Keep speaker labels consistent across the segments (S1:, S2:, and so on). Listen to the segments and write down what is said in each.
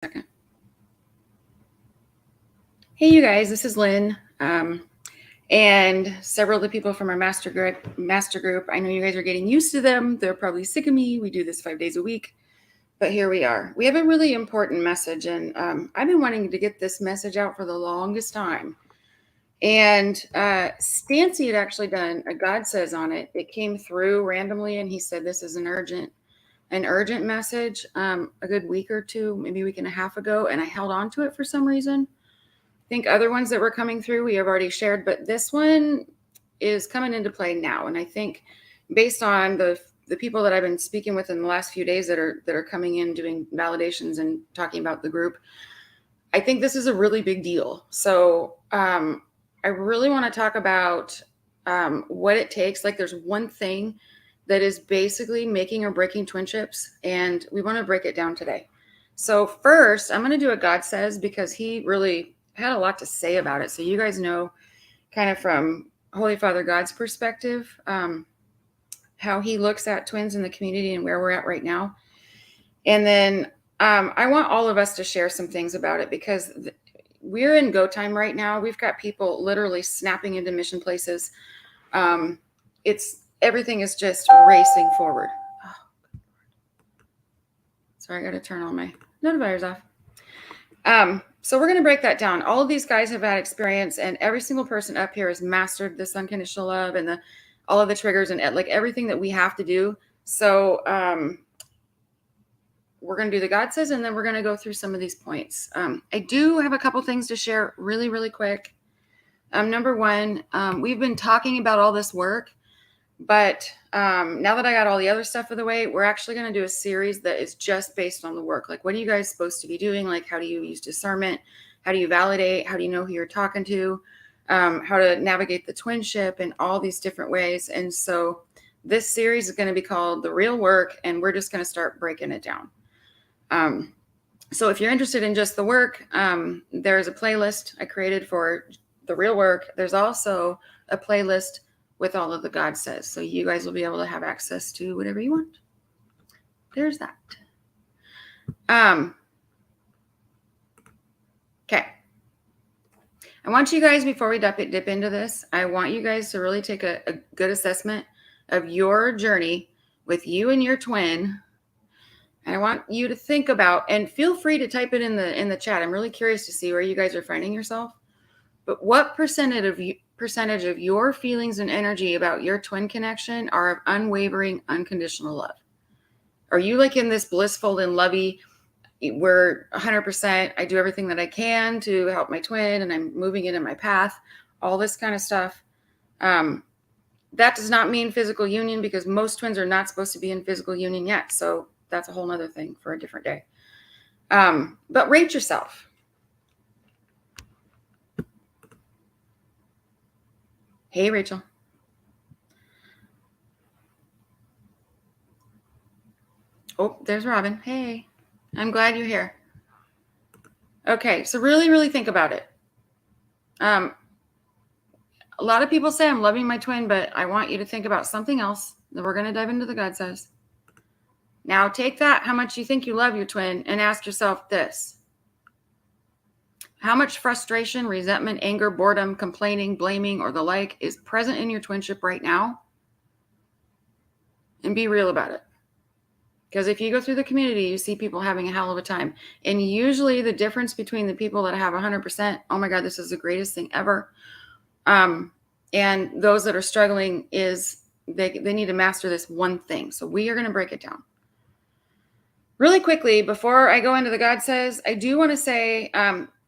S1: Second. Hey, you guys, this is Lynn, and several of the people from our master group. I know you guys are getting used to them. They're probably sick of me. We do this 5 days a week, but here we are. We have a really important message, and I've been wanting to get this message out for the longest time. And Stancy had actually done a God Says on it. It came through randomly, and he said this is an urgent message a good week or two, maybe a week and a half ago, and I held on to it for some reason. I think other ones that were coming through we have already shared, but this one is coming into play now. And I think based on the people that I've been speaking with in the last few days that are coming in doing validations and talking about the group, I think this is a really big deal. So I really want to talk about what it takes. Like there's one thing that is basically making or breaking twinships, and we want to break it down today. So first, I'm going to do what God says because he really had a lot to say about it. So you guys know kind of from Holy Father God's perspective, how he looks at twins in the community and where we're at right now. And then I want all of us to share some things about it because we're in go time right now. We've got people literally snapping into mission places. Everything is just racing forward. Oh. Sorry, I got to turn all my notifiers off. So we're going to break that down. All of these guys have had experience, and every single person up here has mastered this unconditional love and all of the triggers and like everything that we have to do. So we're going to do the God Says, and then we're going to go through some of these points. I do have a couple things to share really, really quick. Number one, we've been talking about all this work, but now that I got all the other stuff out of the way, we're actually going to do a series that is just based on the work. Like, what are you guys supposed to be doing? Like, how do you use discernment? How do you validate? How do you know who you're talking to? How to navigate the twinship and all these different ways. And so this series is going to be called The Real Work, and we're just going to start breaking it down. So if you're interested in just the work, there's a playlist I created for The Real Work. There's also a playlist with all of the God Says. So you guys will be able to have access to whatever you want. There's that. Okay. I want you guys, before we dip into this, I want you guys to really take a good assessment of your journey with you and your twin. And I want you to think about, and feel free to type it in the chat. I'm really curious to see where you guys are finding yourself. But what percentage of your feelings and energy about your twin connection are of unwavering, unconditional love? Are you like in this blissful and lovey, we're 100%, I do everything that I can to help my twin and I'm moving it in my path, all this kind of stuff. That does not mean physical union because most twins are not supposed to be in physical union yet. So that's a whole nother thing for a different day. But rate yourself. Hey, Rachel. Oh, there's Robin. Hey, I'm glad you're here. Okay, so really, really think about it. A lot of people say I'm loving my twin, but I want you to think about something else. Then we're going to dive into the God Says. Now take that, how much you think you love your twin, and ask yourself this. How much frustration, resentment, anger, boredom, complaining, blaming, or the like is present in your twinship right now? And be real about it. Because if you go through the community, you see people having a hell of a time. And usually the difference between the people that have 100%, oh my God, this is the greatest thing ever, and those that are struggling is they need to master this one thing. So we are going to break it down. Really quickly, before I go into the God Says, I do want to say,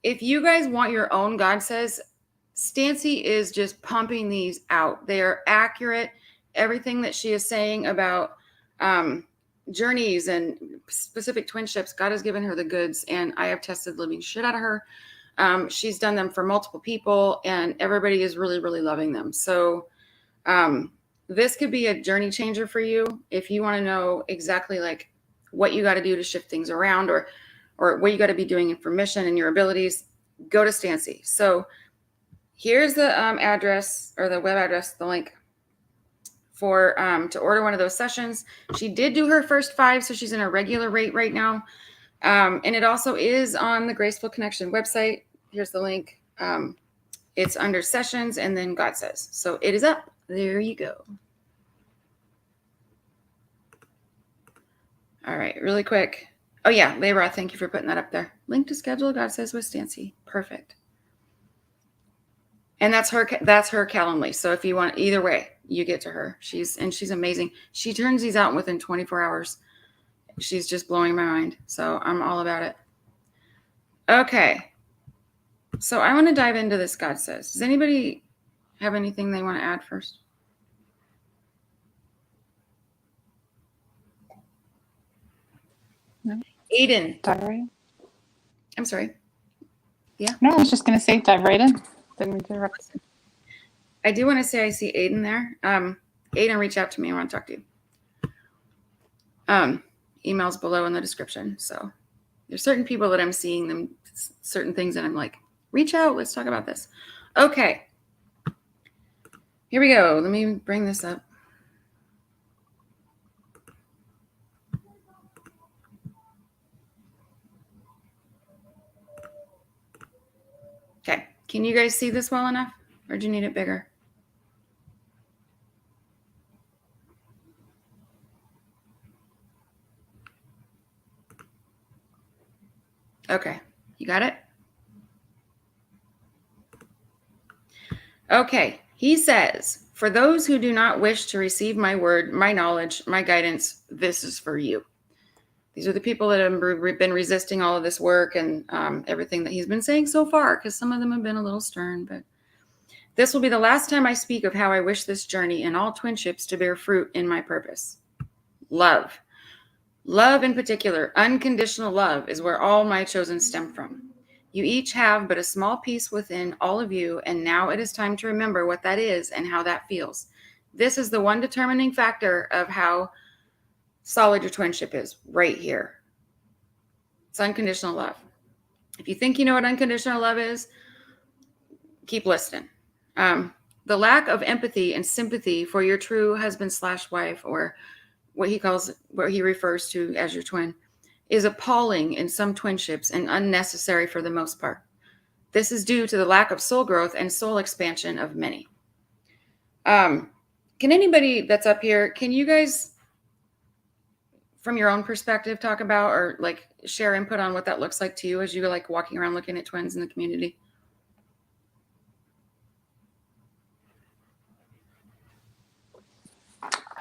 S1: if you guys want your own God Says, Stancy is just pumping these out. They are accurate. Everything that she is saying about journeys and specific twinships, God has given her the goods, and I have tested the living shit out of her. She's done them for multiple people, and everybody is really, really loving them. So this could be a journey changer for you if you want to know exactly like what you got to do to shift things around, or what you got to be doing for mission and your abilities. Go to Stancy. So here's the address, or the web address, the link for to order one of those sessions. She did do her first 5, so she's in a regular rate right now. And it also is on the Graceful Connection website. Here's the link. It's under sessions and then God Says. So it is up. There you go. All right, really quick. Oh yeah, Layra, thank you for putting that up there. Link to schedule God Says with Stancy. Perfect. And that's her Calendly. So if you want, either way, you get to her. She's amazing. She turns these out within 24 hours. She's just blowing my mind. So I'm all about it. Okay. So I want to dive into this God Says. Does anybody have anything they want to add first?
S2: No.
S1: Aiden.
S2: Dive right in.
S1: I'm sorry. Yeah.
S2: No, I was just going to say dive right in. Then we can
S1: I do want to say I see Aiden there. Aiden, reach out to me. I want to talk to you. Email's below in the description. So there's certain people that I'm seeing them certain things and I'm like, reach out. Let's talk about this. Okay. Here we go. Let me bring this up. Okay. Can you guys see this well enough? Or do you need it bigger? Okay. You got it? Okay. He says, for those who do not wish to receive my word, my knowledge, my guidance, this is for you. These are the people that have been resisting all of this work and everything that he's been saying so far, because some of them have been a little stern. But this will be the last time I speak of how I wish this journey and all twinships to bear fruit in my purpose. Love. Love in particular, unconditional love, is where all my chosen stem from. You each have but a small piece within all of you, and now it is time to remember what that is and how that feels. This is the one determining factor of how solid your twinship is, right here. It's unconditional love. If you think you know what unconditional love is, keep listening. The lack of empathy and sympathy for your true husband/wife, or what he refers to as your twin, is appalling in some twinships and unnecessary for the most part. This is due to the lack of soul growth and soul expansion of many. Can anybody that's up here, can you guys, from your own perspective, talk about or like share input on what that looks like to you as you like walking around looking at twins in the community?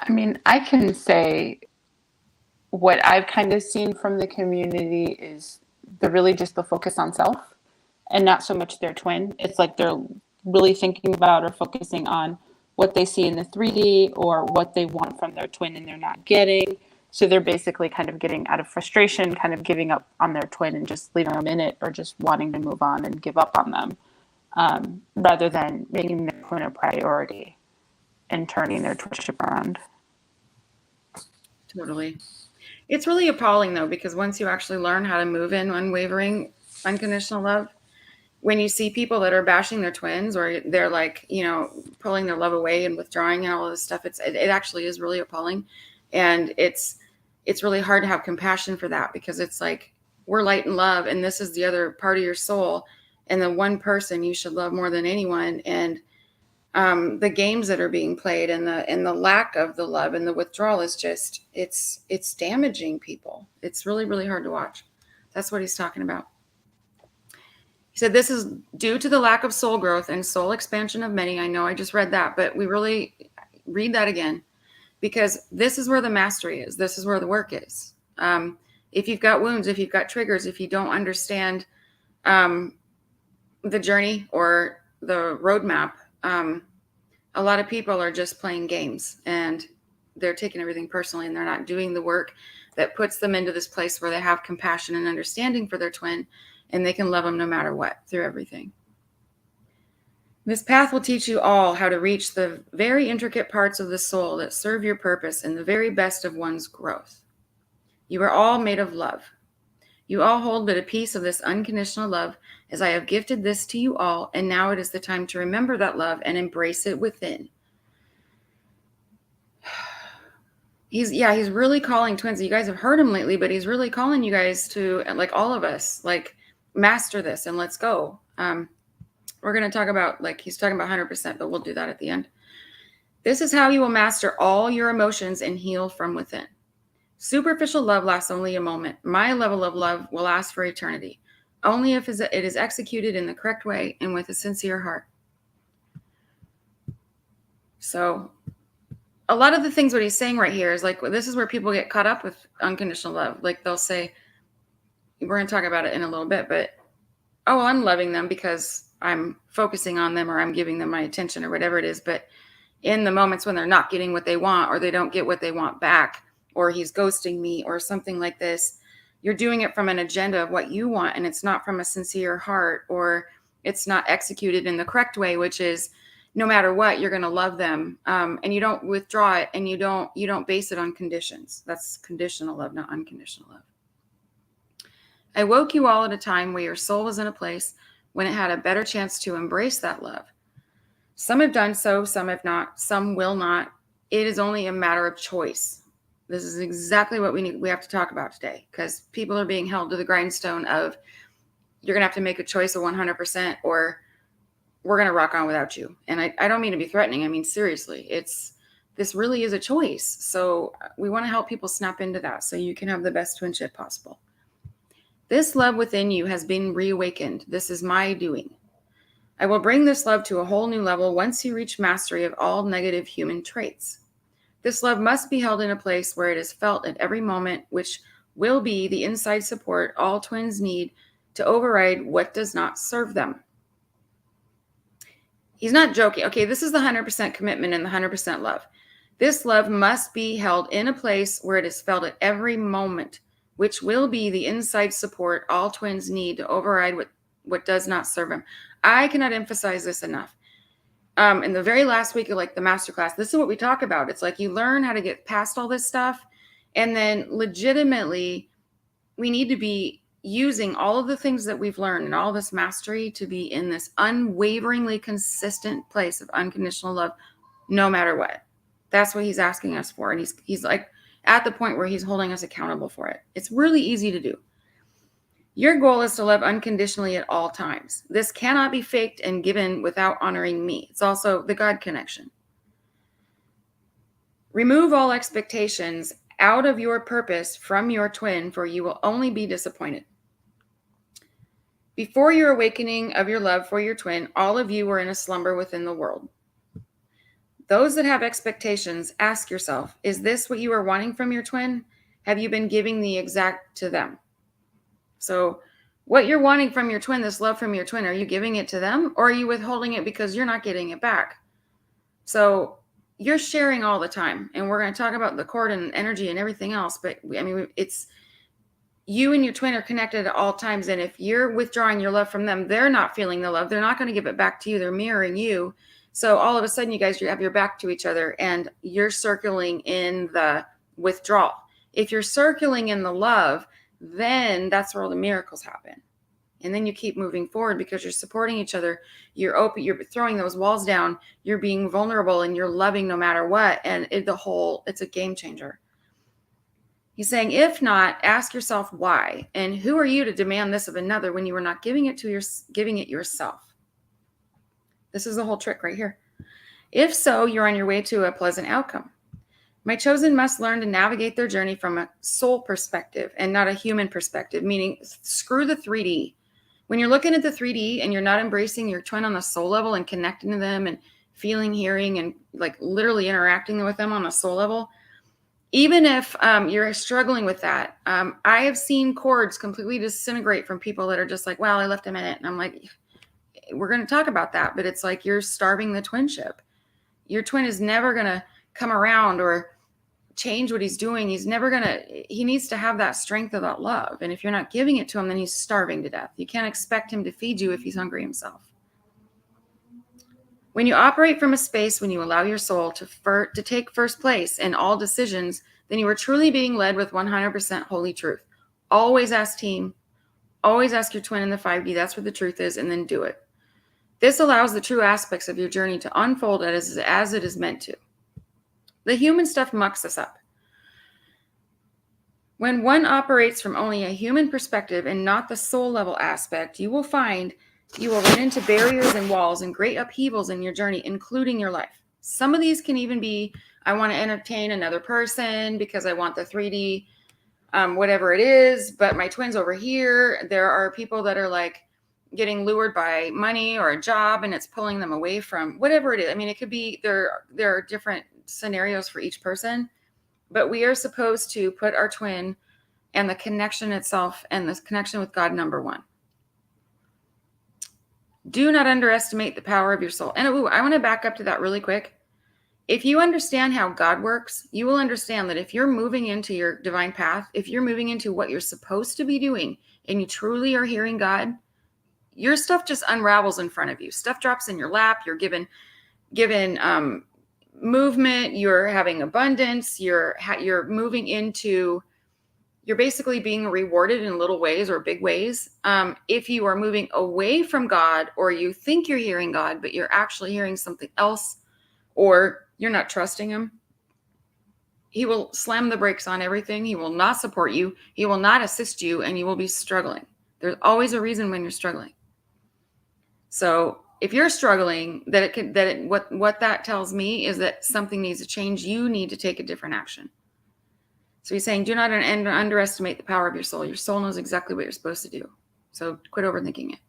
S2: I mean, I can say what I've kind of seen from the community is really just the focus on self and not so much their twin. It's like they're really thinking about or focusing on what they see in the 3D or what they want from their twin and they're not getting. So they're basically kind of getting out of frustration, kind of giving up on their twin and just leaving them in it, or just wanting to move on and give up on them, rather than making their twin a priority and turning their twinship around.
S1: Totally. It's really appalling though, because once you actually learn how to move in unwavering, unconditional love, when you see people that are bashing their twins or they're like, pulling their love away and withdrawing and all of this stuff, it actually is really appalling. And it's really hard to have compassion for that, because it's like, we're light and love, and this is the other part of your soul, and the one person you should love more than anyone. And the games that are being played and the lack of the love and the withdrawal is just, it's damaging people. It's really, really hard to watch. That's what he's talking about. He said, this is due to the lack of soul growth and soul expansion of many. I know I just read that, but we really read that again, because this is where the mastery is. This is where the work is. If you've got wounds, if you've got triggers, if you don't understand the journey or the roadmap, a lot of people are just playing games and they're taking everything personally, and they're not doing the work that puts them into this place where they have compassion and understanding for their twin, and they can love them no matter what, through everything. This path will teach you all how to reach the very intricate parts of the soul that serve your purpose and the very best of one's growth. You are all made of love. You all hold but a piece of this unconditional love, as I have gifted this to you all, and now it is the time to remember that love and embrace it within. He's really calling twins. You guys have heard him lately, but he's really calling you guys to, like, all of us, like, master this and let's go. We're going to talk about, like, he's talking about 100%, but we'll do that at the end. This is how you will master all your emotions and heal from within. Superficial love lasts only a moment. My level of love will last for eternity, only if it is executed in the correct way and with a sincere heart. So a lot of the things what he's saying right here is like, this is where people get caught up with unconditional love. Like they'll say, we're going to talk about it in a little bit, but, oh, well, I'm loving them because I'm focusing on them or I'm giving them my attention or whatever it is. But in the moments when they're not getting what they want or they don't get what they want back, or he's ghosting me or something like this, you're doing it from an agenda of what you want. And it's not from a sincere heart, or it's not executed in the correct way, which is no matter what, you're going to love them. And you don't withdraw it, and you don't base it on conditions. That's conditional love, not unconditional love. I woke you all at a time where your soul was in a place when it had a better chance to embrace that love. Some have done so, some have not, some will not. It is only a matter of choice. This is exactly what we have to talk about today, because people are being held to the grindstone of, you're going to have to make a choice of 100%, or we're going to rock on without you. And I don't mean to be threatening. I mean, seriously, this really is a choice. So we want to help people snap into that so you can have the best twinship possible. This love within you has been reawakened. This is my doing. I will bring this love to a whole new level once you reach mastery of all negative human traits. This love must be held in a place where it is felt at every moment, which will be the inside support all twins need to override what does not serve them. He's not joking. Okay, this is the 100% commitment and the 100% love. This love must be held in a place where it is felt at every moment, which will be the inside support all twins need to override what does not serve them. I cannot emphasize this enough. In the very last week of like the masterclass, this is what we talk about. It's like you learn how to get past all this stuff. And then legitimately, we need to be using all of the things that we've learned and all this mastery to be in this unwaveringly consistent place of unconditional love, no matter what. That's what he's asking us for. And he's like at the point where he's holding us accountable for it. It's really easy to do. Your goal is to love unconditionally at all times. This cannot be faked and given without honoring me. It's also the God connection. Remove all expectations out of your purpose from your twin, for you will only be disappointed. Before your awakening of your love for your twin, all of you were in a slumber within the world. Those that have expectations, ask yourself, is this what you are wanting from your twin? Have you been giving the exact to them? So what you're wanting from your twin, this love from your twin, are you giving it to them, or are you withholding it because you're not getting it back? So you're sharing all the time, and we're going to talk about the cord and energy and everything else. But I mean, it's you and your twin are connected at all times. And if you're withdrawing your love from them, they're not feeling the love. They're not going to give it back to you. They're mirroring you. So all of a sudden, you guys, you have your back to each other, and you're circling in the withdrawal. If you're circling in the love, then that's where all the miracles happen. And then you keep moving forward because you're supporting each other. You're open. You're throwing those walls down. You're being vulnerable, and you're loving no matter what. And it's a game changer. He's saying, if not, ask yourself why. And who are you to demand this of another when you are not giving it yourself? This is the whole trick right here. If so, you're on your way to a pleasant outcome. My chosen must learn to navigate their journey from a soul perspective and not a human perspective, meaning screw the 3D. When you're looking at the 3D and you're not embracing your twin on the soul level and connecting to them and feeling, hearing, and like literally interacting with them on a soul level, even if you're struggling with that, I have seen cords completely disintegrate from people that are just like, well, I left him in it. And I'm like, we're going to talk about that. But it's like you're starving the twinship. Your twin is never going to come around or change what he's doing. He needs to have that strength of that love. And if you're not giving it to him, then he's starving to death. You can't expect him to feed you if he's hungry himself. When you operate from a space, when you allow your soul to take first place in all decisions, then you are truly being led with 100% holy truth. Always ask team, always ask your twin in the 5D. That's where the truth is, and then do it. This allows the true aspects of your journey to unfold as it is meant to. The human stuff mucks us up. When one operates from only a human perspective and not the soul level aspect, you will find you will run into barriers and walls and great upheavals in your journey, including your life. Some of these can even be, I want to entertain another person because I want the 3D, whatever it is, but my twin's over here. There are people that are like getting lured by money or a job and it's pulling them away from whatever it is. I mean, it could be, there are different scenarios for each person, but we are supposed to put our twin and the connection itself and this connection with God number one. Do not underestimate the power of your soul. And I want to back up to that really quick. If you understand how God works, you will understand that if you're moving into your divine path, if you're moving into what you're supposed to be doing and you truly are hearing God, your stuff just unravels in front of you. Stuff drops in your lap. You're given movement. You're having abundance. You're moving into, you're basically being rewarded in little ways or big ways. If you are moving away from God, or you think you're hearing God, but you're actually hearing something else, or you're not trusting him, he will slam the brakes on everything. He will not support you. He will not assist you, and you will be struggling. There's always a reason when you're struggling. So if you're struggling, what that tells me is that something needs to change. You need to take a different action. So he's saying, do not underestimate the power of your soul. Your soul knows exactly what you're supposed to do. So quit overthinking it.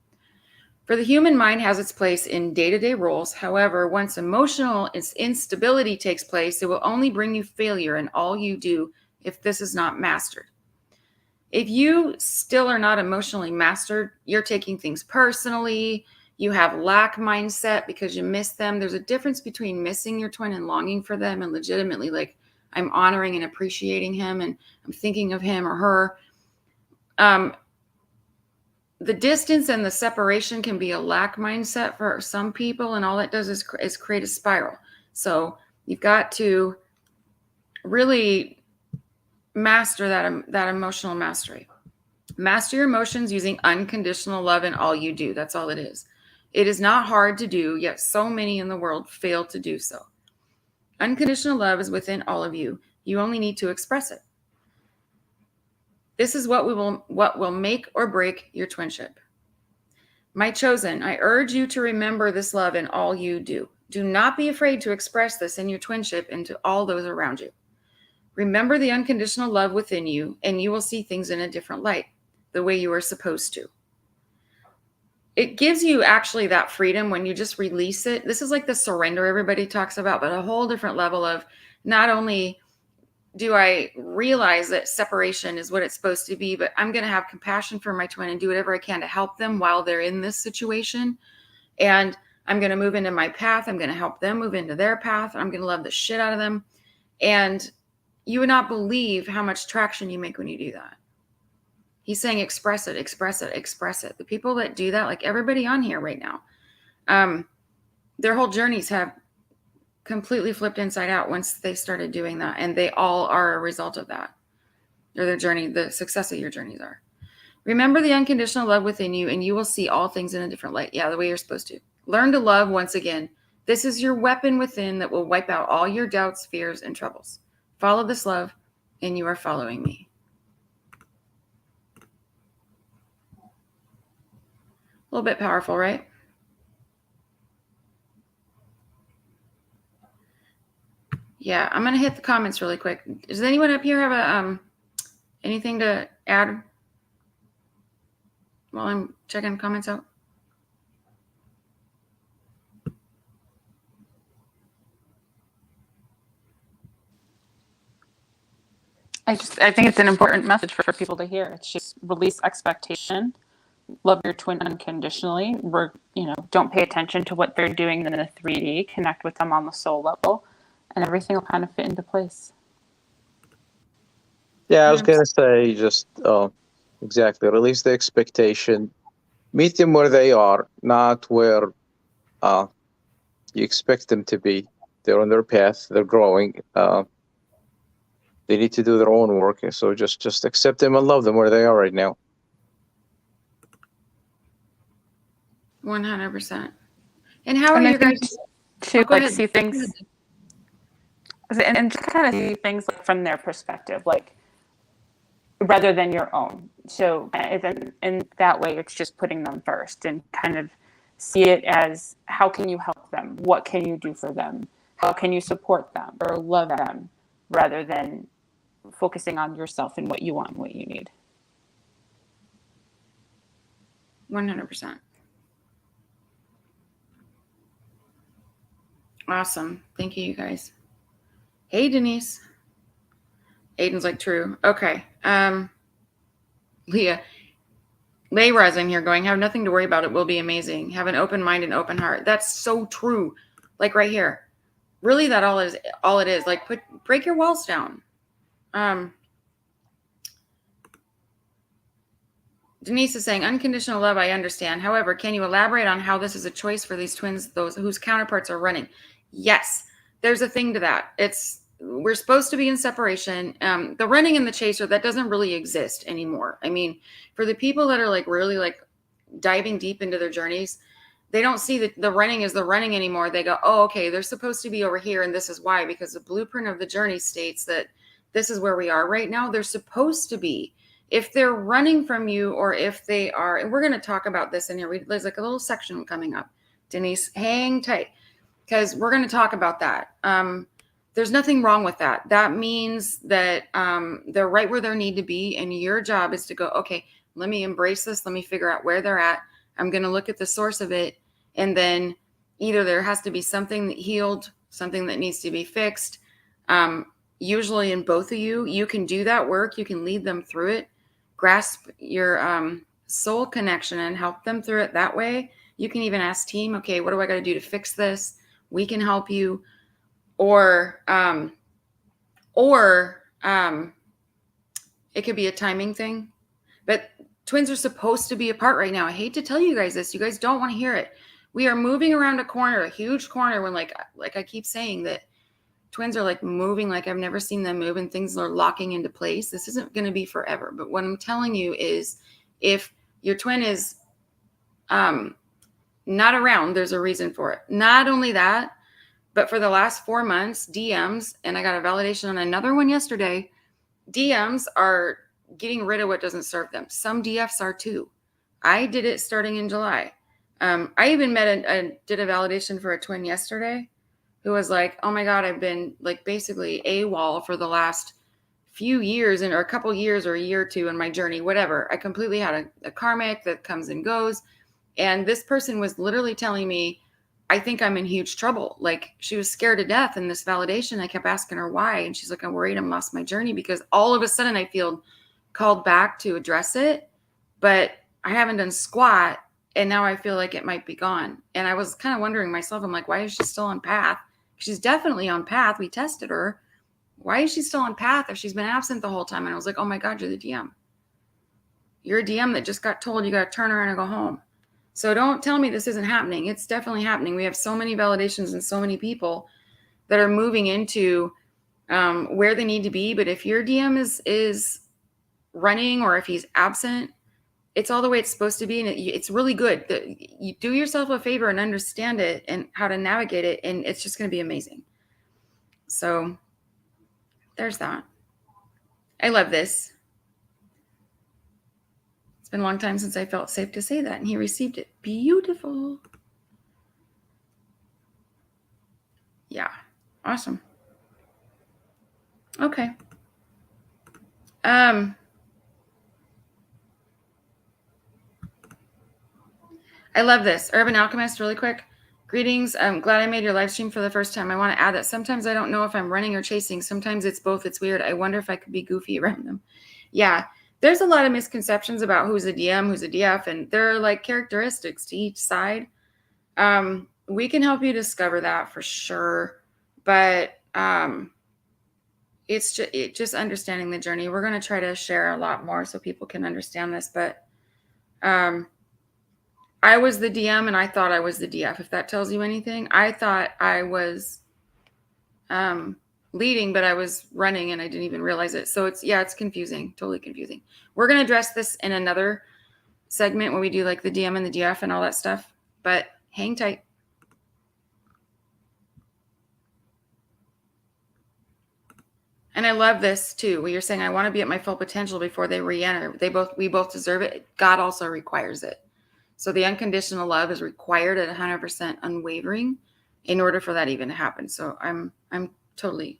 S1: For the human mind has its place in day-to-day roles. However, once emotional instability takes place, it will only bring you failure in all you do if this is not mastered. If you still are not emotionally mastered, you're taking things personally. You have lack mindset because you miss them. There's a difference between missing your twin and longing for them and legitimately like, I'm honoring and appreciating him and I'm thinking of him or her. The distance and the separation can be a lack mindset for some people, and all it does is create a spiral. So you've got to really master that emotional mastery. Master your emotions using unconditional love in all you do. That's all it is. It is not hard to do, yet so many in the world fail to do so. Unconditional love is within all of you. You only need to express it. This is what will make or break your twinship. My chosen, I urge you to remember this love in all you do. Do not be afraid to express this in your twinship and to all those around you. Remember the unconditional love within you, and you will see things in a different light, the way you are supposed to. It gives you actually that freedom when you just release it. This is like the surrender everybody talks about, but a whole different level of not only do I realize that separation is what it's supposed to be, but I'm going to have compassion for my twin and do whatever I can to help them while they're in this situation. And I'm going to move into my path. I'm going to help them move into their path. I'm going to love the shit out of them. And you would not believe how much traction you make when you do that. He's saying, express it, express it, express it. The people that do that, like everybody on here right now, their whole journeys have completely flipped inside out once they started doing that. And they all are a result of that. Or their journey, the success of your journeys are. Remember the unconditional love within you, and you will see all things in a different light. Yeah, the way you're supposed to. Learn to love once again. This is your weapon within that will wipe out all your doubts, fears, and troubles. Follow this love, and you are following me. A little bit powerful, right? Yeah, I'm going to hit the comments really quick. Does anyone up here have anything to add while I'm checking comments out?
S2: I think it's an important message for people to hear. It's just release expectation, love your twin unconditionally. Don't pay attention to what they're doing in the 3D. Connect with them on the soul level, and everything will kind of fit into place.
S3: Yeah, I was going to say just exactly. Release the expectation. Meet them where they are, not where you expect them to be. They're on their path. They're growing. They need to do their own work. So just accept them and love them where they are right now.
S1: 100%. And how are you guys
S2: to like see things and just kind of see things like from their perspective? Like rather than your own. So in that way, it's just putting them first and kind of see it as, how can you help them? What can you do for them? How can you support them or love them, rather than focusing on yourself and what you want and what you need.
S1: 100%. Awesome. Thank you, you guys. Hey, Denise. Aiden's like, true. Okay. Leah. Layra's in here going, have nothing to worry about. It will be amazing. Have an open mind and open heart. That's so true. Like right here. Really, that all it is. Like, break your walls down. Denise is saying, unconditional love, I understand. However, can you elaborate on how this is a choice for these twins, those whose counterparts are running? Yes, there's a thing to that. We're supposed to be in separation. The running and the chaser, that doesn't really exist anymore. I mean, for the people that are like really like diving deep into their journeys, they don't see that the running is the running anymore. They go, oh, okay, they're supposed to be over here. And this is why, because the blueprint of the journey states that this is where we are right now. They're supposed to be. If they're running from you, or if they are, and we're going to talk about this in here. There's like a little section coming up. Denise, hang tight, because we're going to talk about that. There's nothing wrong with that. That means that they're right where they need to be. And your job is to go, okay, let me embrace this. Let me figure out where they're at. I'm going to look at the source of it. And then either there has to be something that healed, something that needs to be fixed. Usually in both of you, you can do that work. You can lead them through it. Grasp your soul connection and help them through it that way. You can even ask team, okay, what do I got to do to fix this? We can help you. Or it could be a timing thing. But twins are supposed to be apart right now. I hate to tell you guys this. You guys don't want to hear it. We are moving around a corner, a huge corner, when like I keep saying that twins are like moving like I've never seen them move, and things are locking into place. This isn't going to be forever. But what I'm telling you is, if your twin is not around, there's a reason for it. Not only that, but for the last 4 months, DMs, and I got a validation on another one yesterday, DMs are getting rid of what doesn't serve them. Some DFs are too. I did it starting in July. I even did a validation for a twin yesterday who was like, oh my God, I've been like basically AWOL for the last few years, or a couple years or a year or two in my journey, whatever. I completely had a karmic that comes and goes. And this person was literally telling me, I think I'm in huge trouble. Like, she was scared to death in this validation. I kept asking her why. And she's like, I'm worried I'm lost my journey, because all of a sudden I feel called back to address it, but I haven't done squat. And now I feel like it might be gone. And I was kind of wondering myself, I'm like, why is she still on path? She's definitely on path. We tested her. Why is she still on path if she's been absent the whole time? And I was like, oh my God, you're the DM. You're a DM that just got told you got to turn around and go home. So don't tell me this isn't happening. It's definitely happening. We have so many validations and so many people that are moving into where they need to be. But if your DM is running, or if he's absent, it's all the way it's supposed to be. And it's really good. You do yourself a favor and understand it and how to navigate it. And it's just going to be amazing. So there's that. I love this. It's been a long time since I felt safe to say that. And he received it. Beautiful. Yeah. Awesome. Okay. I love this. Urban Alchemist, really quick. Greetings. I'm glad I made your live stream for the first time. I want to add that sometimes I don't know if I'm running or chasing. Sometimes it's both. It's weird. I wonder if I could be goofy around them. Yeah. There's a lot of misconceptions about who's a DM, who's a DF, and there are like characteristics to each side. We can help you discover that for sure. But it's just understanding the journey. We're going to try to share a lot more so people can understand this. But I was the DM and I thought I was the DF. If that tells you anything, I thought I was leading, but I was running and I didn't even realize it. So it's confusing, totally confusing. We're going to address this in another segment when we do like the DM and the DF and all that stuff, but hang tight. And I love this too, where you're saying, I want to be at my full potential before they re-enter. We both deserve it. God also requires it. So the unconditional love is required at 100% unwavering in order for that even to happen. So I'm totally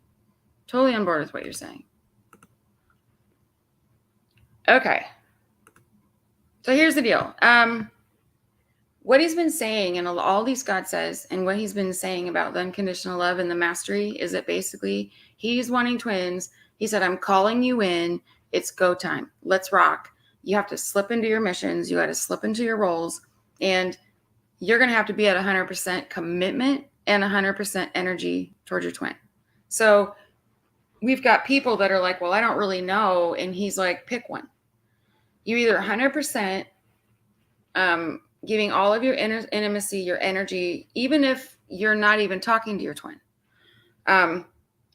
S1: on board with what you're saying. Okay. So here's the deal. What he's been saying, and all these God says, and what he's been saying about the unconditional love and the mastery is that basically he's wanting twins. He said, I'm calling you in. It's go time. Let's rock. You have to slip into your missions. You got to slip into your roles. And you're going to have to be at 100% commitment and 100% energy towards your twin. So we've got people that are like, well, I don't really know. And he's like, pick one. You either 100% giving all of your intimacy, your energy, even if you're not even talking to your twin.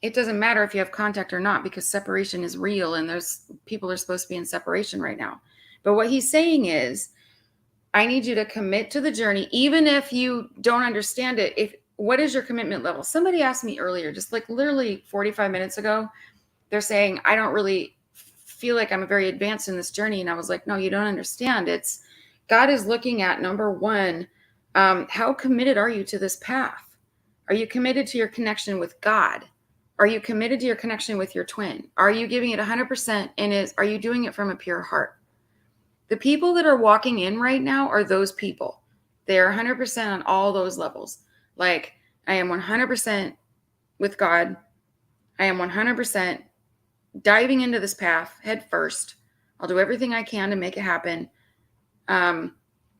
S1: It doesn't matter if you have contact or not, because separation is real and there's people are supposed to be in separation right now. But what he's saying is, I need you to commit to the journey, even if you don't understand it. What is your commitment level? Somebody asked me earlier, just like literally 45 minutes ago, they're saying, I don't really feel like I'm very advanced in this journey. And I was like, no, you don't understand. It's God is looking at, number one, how committed are you to this path? Are you committed to your connection with God? Are you committed to your connection with your twin? Are you giving it 100%? And are you doing it from a pure heart? The people that are walking in right now are those people. They are 100% on all those levels. Like, I am 100% with God. I am 100% diving into this path head first. I'll do everything I can to make it happen. And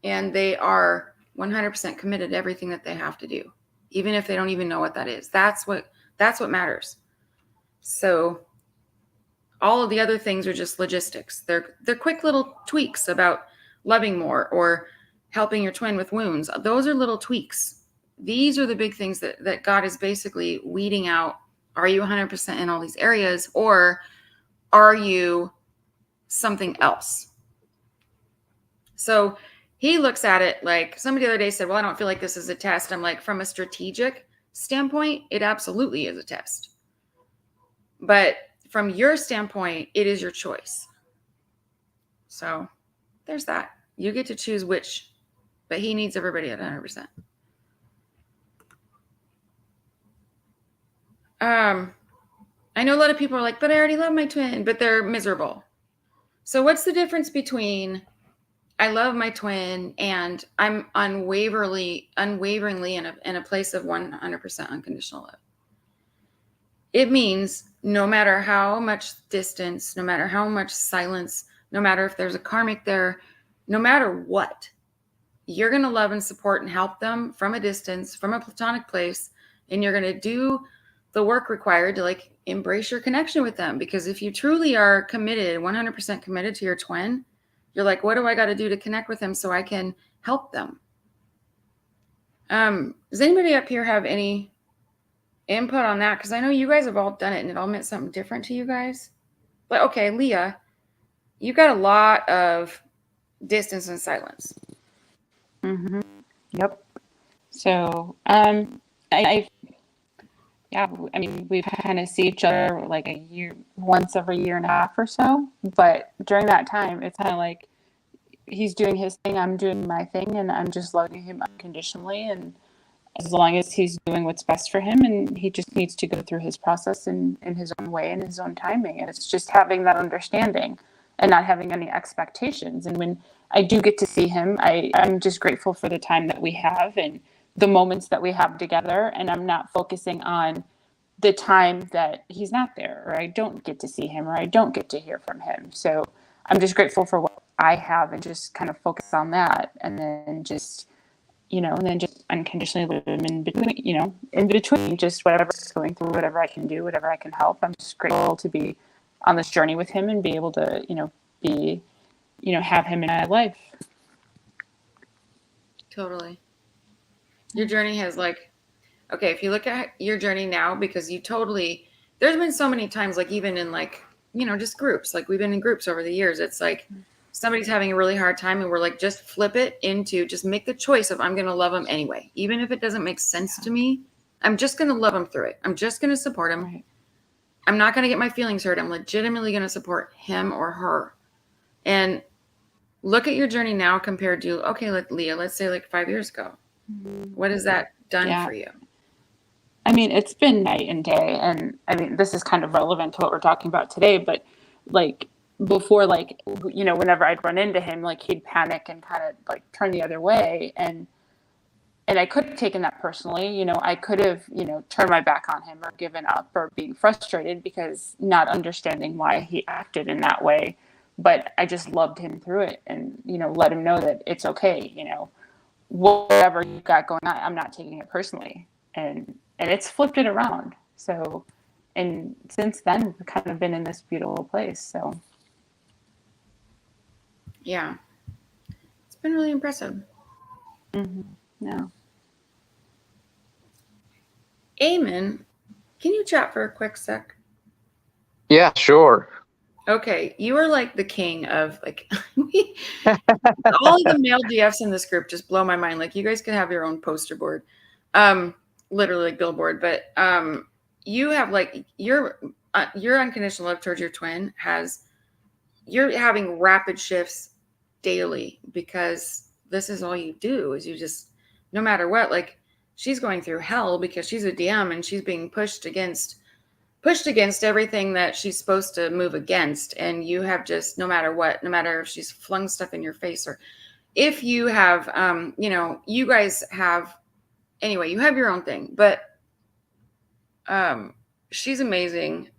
S1: they are 100% committed to everything that they have to do, even if they don't even know what that is. That's what matters. So all of the other things are just logistics. They're quick little tweaks about loving more or helping your twin with wounds. Those are little tweaks. These are the big things that God is basically weeding out. Are you 100% in all these areas, or are you something else? So he looks at it like, somebody the other day said, well, I don't feel like this is a test. I'm like, from a strategic standpoint, it absolutely is a test. But from your standpoint, it is your choice. So there's that. You get to choose which, but he needs everybody at 100%. I know a lot of people are like, but I already love my twin, but they're miserable. So what's the difference between I love my twin and I'm unwaveringly in a place of 100% unconditional love? It means no matter how much distance, no matter how much silence, no matter if there's a karmic there, no matter what, you're going to love and support and help them from a distance, from a platonic place. And you're going to do the work required to like embrace your connection with them. Because if you truly are committed, 100% committed to your twin, you're like, what do I got to do to connect with them so I can help them? Does anybody up here have any input on that? Because I know you guys have all done it and it all meant something different to you guys. But okay, Leah, you got a lot of distance and silence.
S2: Mm-hmm. Yep. So, I mean, we've kind of see each other like a year, once every year and a half or so. But during that time, it's kind of like he's doing his thing, I'm doing my thing, and I'm just loving him unconditionally. And as long as he's doing what's best for him, and he just needs to go through his process in his own way and his own timing. And it's just having that understanding and not having any expectations. And when I do get to see him, I'm just grateful for the time that we have and the moments that we have together. And I'm not focusing on the time that he's not there, or I don't get to see him, or I don't get to hear from him. So I'm just grateful for what I have and just kind of focus on that. And then just, and then just unconditionally live in between, just whatever's going through, whatever I can do, whatever I can help. I'm just grateful to be on this journey with him and be able to, have him in my life.
S1: Totally. Your journey has okay, if you look at your journey now, because there's been so many times, like even in just groups, like we've been in groups over the years. It's like somebody's having a really hard time and we're like, just flip it into, just make the choice of I'm going to love them anyway. Even if it doesn't make sense to me, I'm just going to love them through it. I'm just going to support them. I'm not going to get my feelings hurt. I'm legitimately going to support him or her. And look at your journey now compared to, okay, Leah, let's say like 5 years ago. What has that done for you?
S2: I mean, it's been night and day. And I mean, this is kind of relevant to what we're talking about today, but like before, like, you know, whenever I'd run into him, like he'd panic and kind of like turn the other way. And I could have taken that personally, you know, I could have, you know, turned my back on him or given up or being frustrated because not understanding why he acted in that way. But I just loved him through it and, you know, let him know that it's okay, you know, whatever you've got going on, I'm not taking it personally. And it's flipped it around. So, and since then, we've kind of been in this beautiful place. So,
S1: yeah, it's been really impressive.
S2: Yeah.
S1: Eamon, can you chat for a quick sec?
S3: Yeah, sure.
S1: Okay, you are like the king of like all of the male DFs in this group just blow my mind. Like you guys could have your own poster board, literally like billboard. But you have like your unconditional love towards your twin you're having rapid shifts daily because this is all you do is you just no matter what, like she's going through hell because she's a DM and she's being pushed against everything that she's supposed to move against. And you have just, no matter what, no matter if she's flung stuff in your face or if you have, you know, you guys have, anyway, you have your own thing, but she's amazing.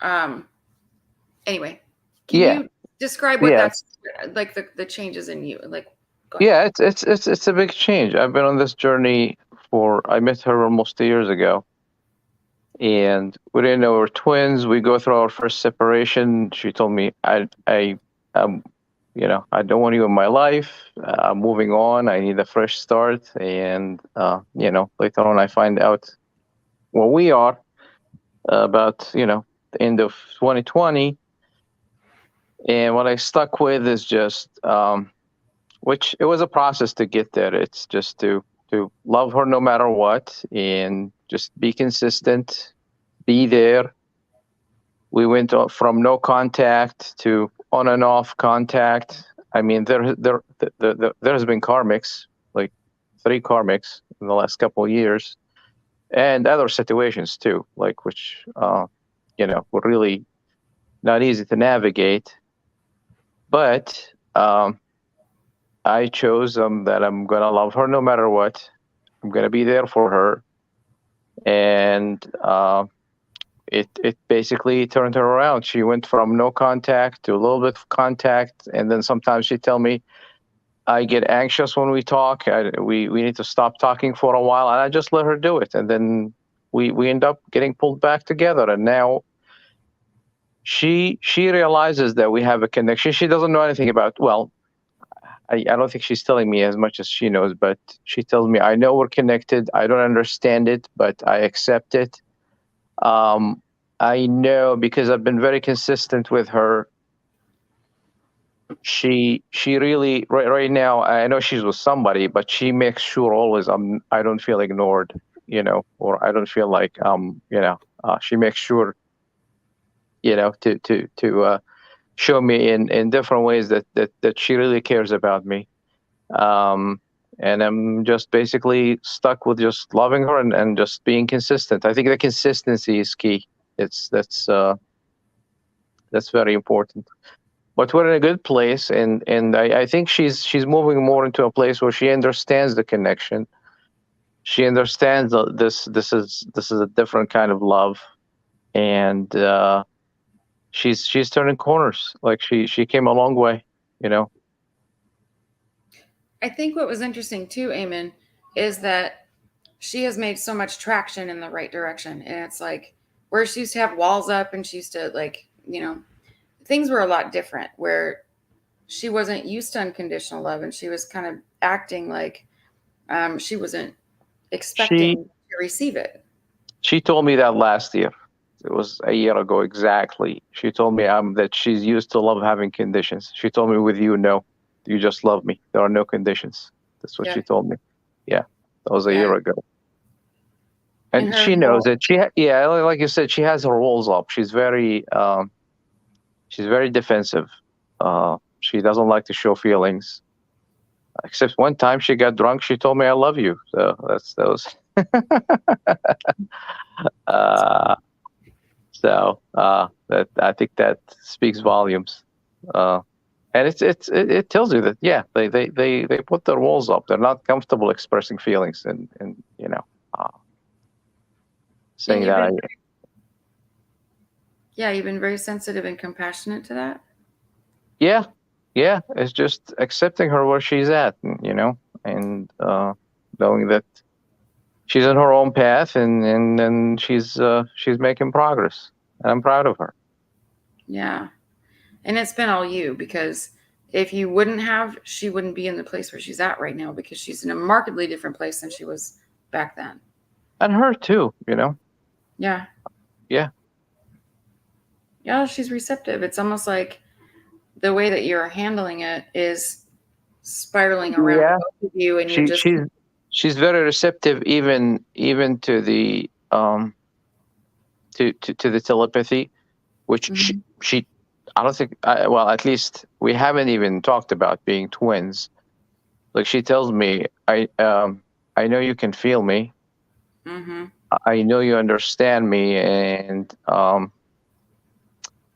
S1: Anyway, can you describe what that's like the changes in you? Like, go ahead.
S3: Yeah, it's a big change. I've been on this journey I met her almost 2 years ago. And we didn't know we were twins. We go through our first separation. She told me, you know, I don't want you in my life. I'm moving on. I need a fresh start. And, you know, later on, I find out where we are about, you know, the end of 2020. And what I stuck with is just, which it was a process to get there. It's just to love her no matter what and just be consistent, be there. We went from no contact to on and off contact. I mean, there has been karmics, like 3 karmics in the last couple of years, and other situations too, like which you know, were really not easy to navigate. But I chose that I'm gonna love her no matter what. I'm gonna be there for her, and it basically turned her around. She went from no contact to a little bit of contact, and then sometimes she'd tell me, I get anxious when we talk. We need to stop talking for a while, and I just let her do it. And then we end up getting pulled back together. And now she realizes that we have a connection. She doesn't know anything about, well, I don't think she's telling me as much as she knows, but she tells me, I know we're connected. I don't understand it, but I accept it. I know because I've been very consistent with her. She really right now, I know she's with somebody, but she makes sure always I don't feel ignored, you know, or I don't feel like you know, she makes sure, you know, to show me in different ways that she really cares about me. And I'm just basically stuck with just loving her and just being consistent. I think the consistency is key. That's very important. But we're in a good place, and I think she's moving more into a place where she understands the connection. She understands this is a different kind of love, and she's turning corners. Like she came a long way, you know.
S1: I think what was interesting too, Eamon, is that she has made so much traction in the right direction. And it's like where she used to have walls up and she used to like, you know, things were a lot different where she wasn't used to unconditional love and she was kind of acting like she wasn't expecting to receive it.
S3: She told me that last year. It was a year ago exactly. She told me that she's used to love having conditions. She told me with you, no, you just love me. There are no conditions. That's what she told me. Yeah, that was a year ago. And she knows it. Yeah, like you said, she has her walls up. She's very defensive. She doesn't like to show feelings. Except one time she got drunk, she told me I love you. So that was that I think that speaks volumes. And it tells you that they put their walls up. They're not comfortable expressing feelings and saying that.
S1: You've been very sensitive and compassionate to that.
S3: Yeah, it's just accepting her where she's at, and knowing that she's on her own path, and she's making progress, and I'm proud of her.
S1: Yeah, and it's been all you, because if you wouldn't have, she wouldn't be in the place where she's at right now, because she's in a markedly different place than she was back then.
S3: And her too,
S1: Yeah.
S3: Yeah.
S1: Yeah, she's receptive. It's almost like the way that you're handling it is spiraling around both of you, and
S3: she's very receptive, even to the to the telepathy, which she I don't think well, at least we haven't even talked about being twins. Like, she tells me, I know you can feel me. I know you understand me, and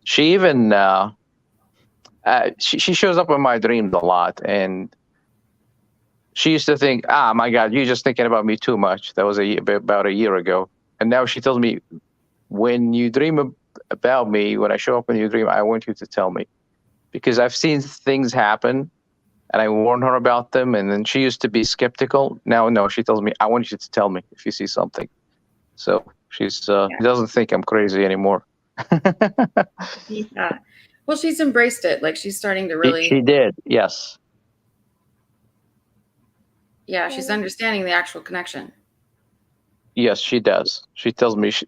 S3: she even she shows up in my dreams a lot, and she used to think, my God, you're just thinking about me too much. That was about a year ago. And now she tells me, when you dream about me, when I show up in your dream, I want you to tell me. Because I've seen things happen, and I warn her about them. And then she used to be skeptical. Now, no, she tells me, I want you to tell me if you see something. So she doesn't think I'm crazy anymore.
S1: Yeah. Well, she's embraced it. Like, she's starting to really.
S3: She did, yes.
S1: Yeah, she's understanding the actual connection.
S3: Yes, she does. She tells me. She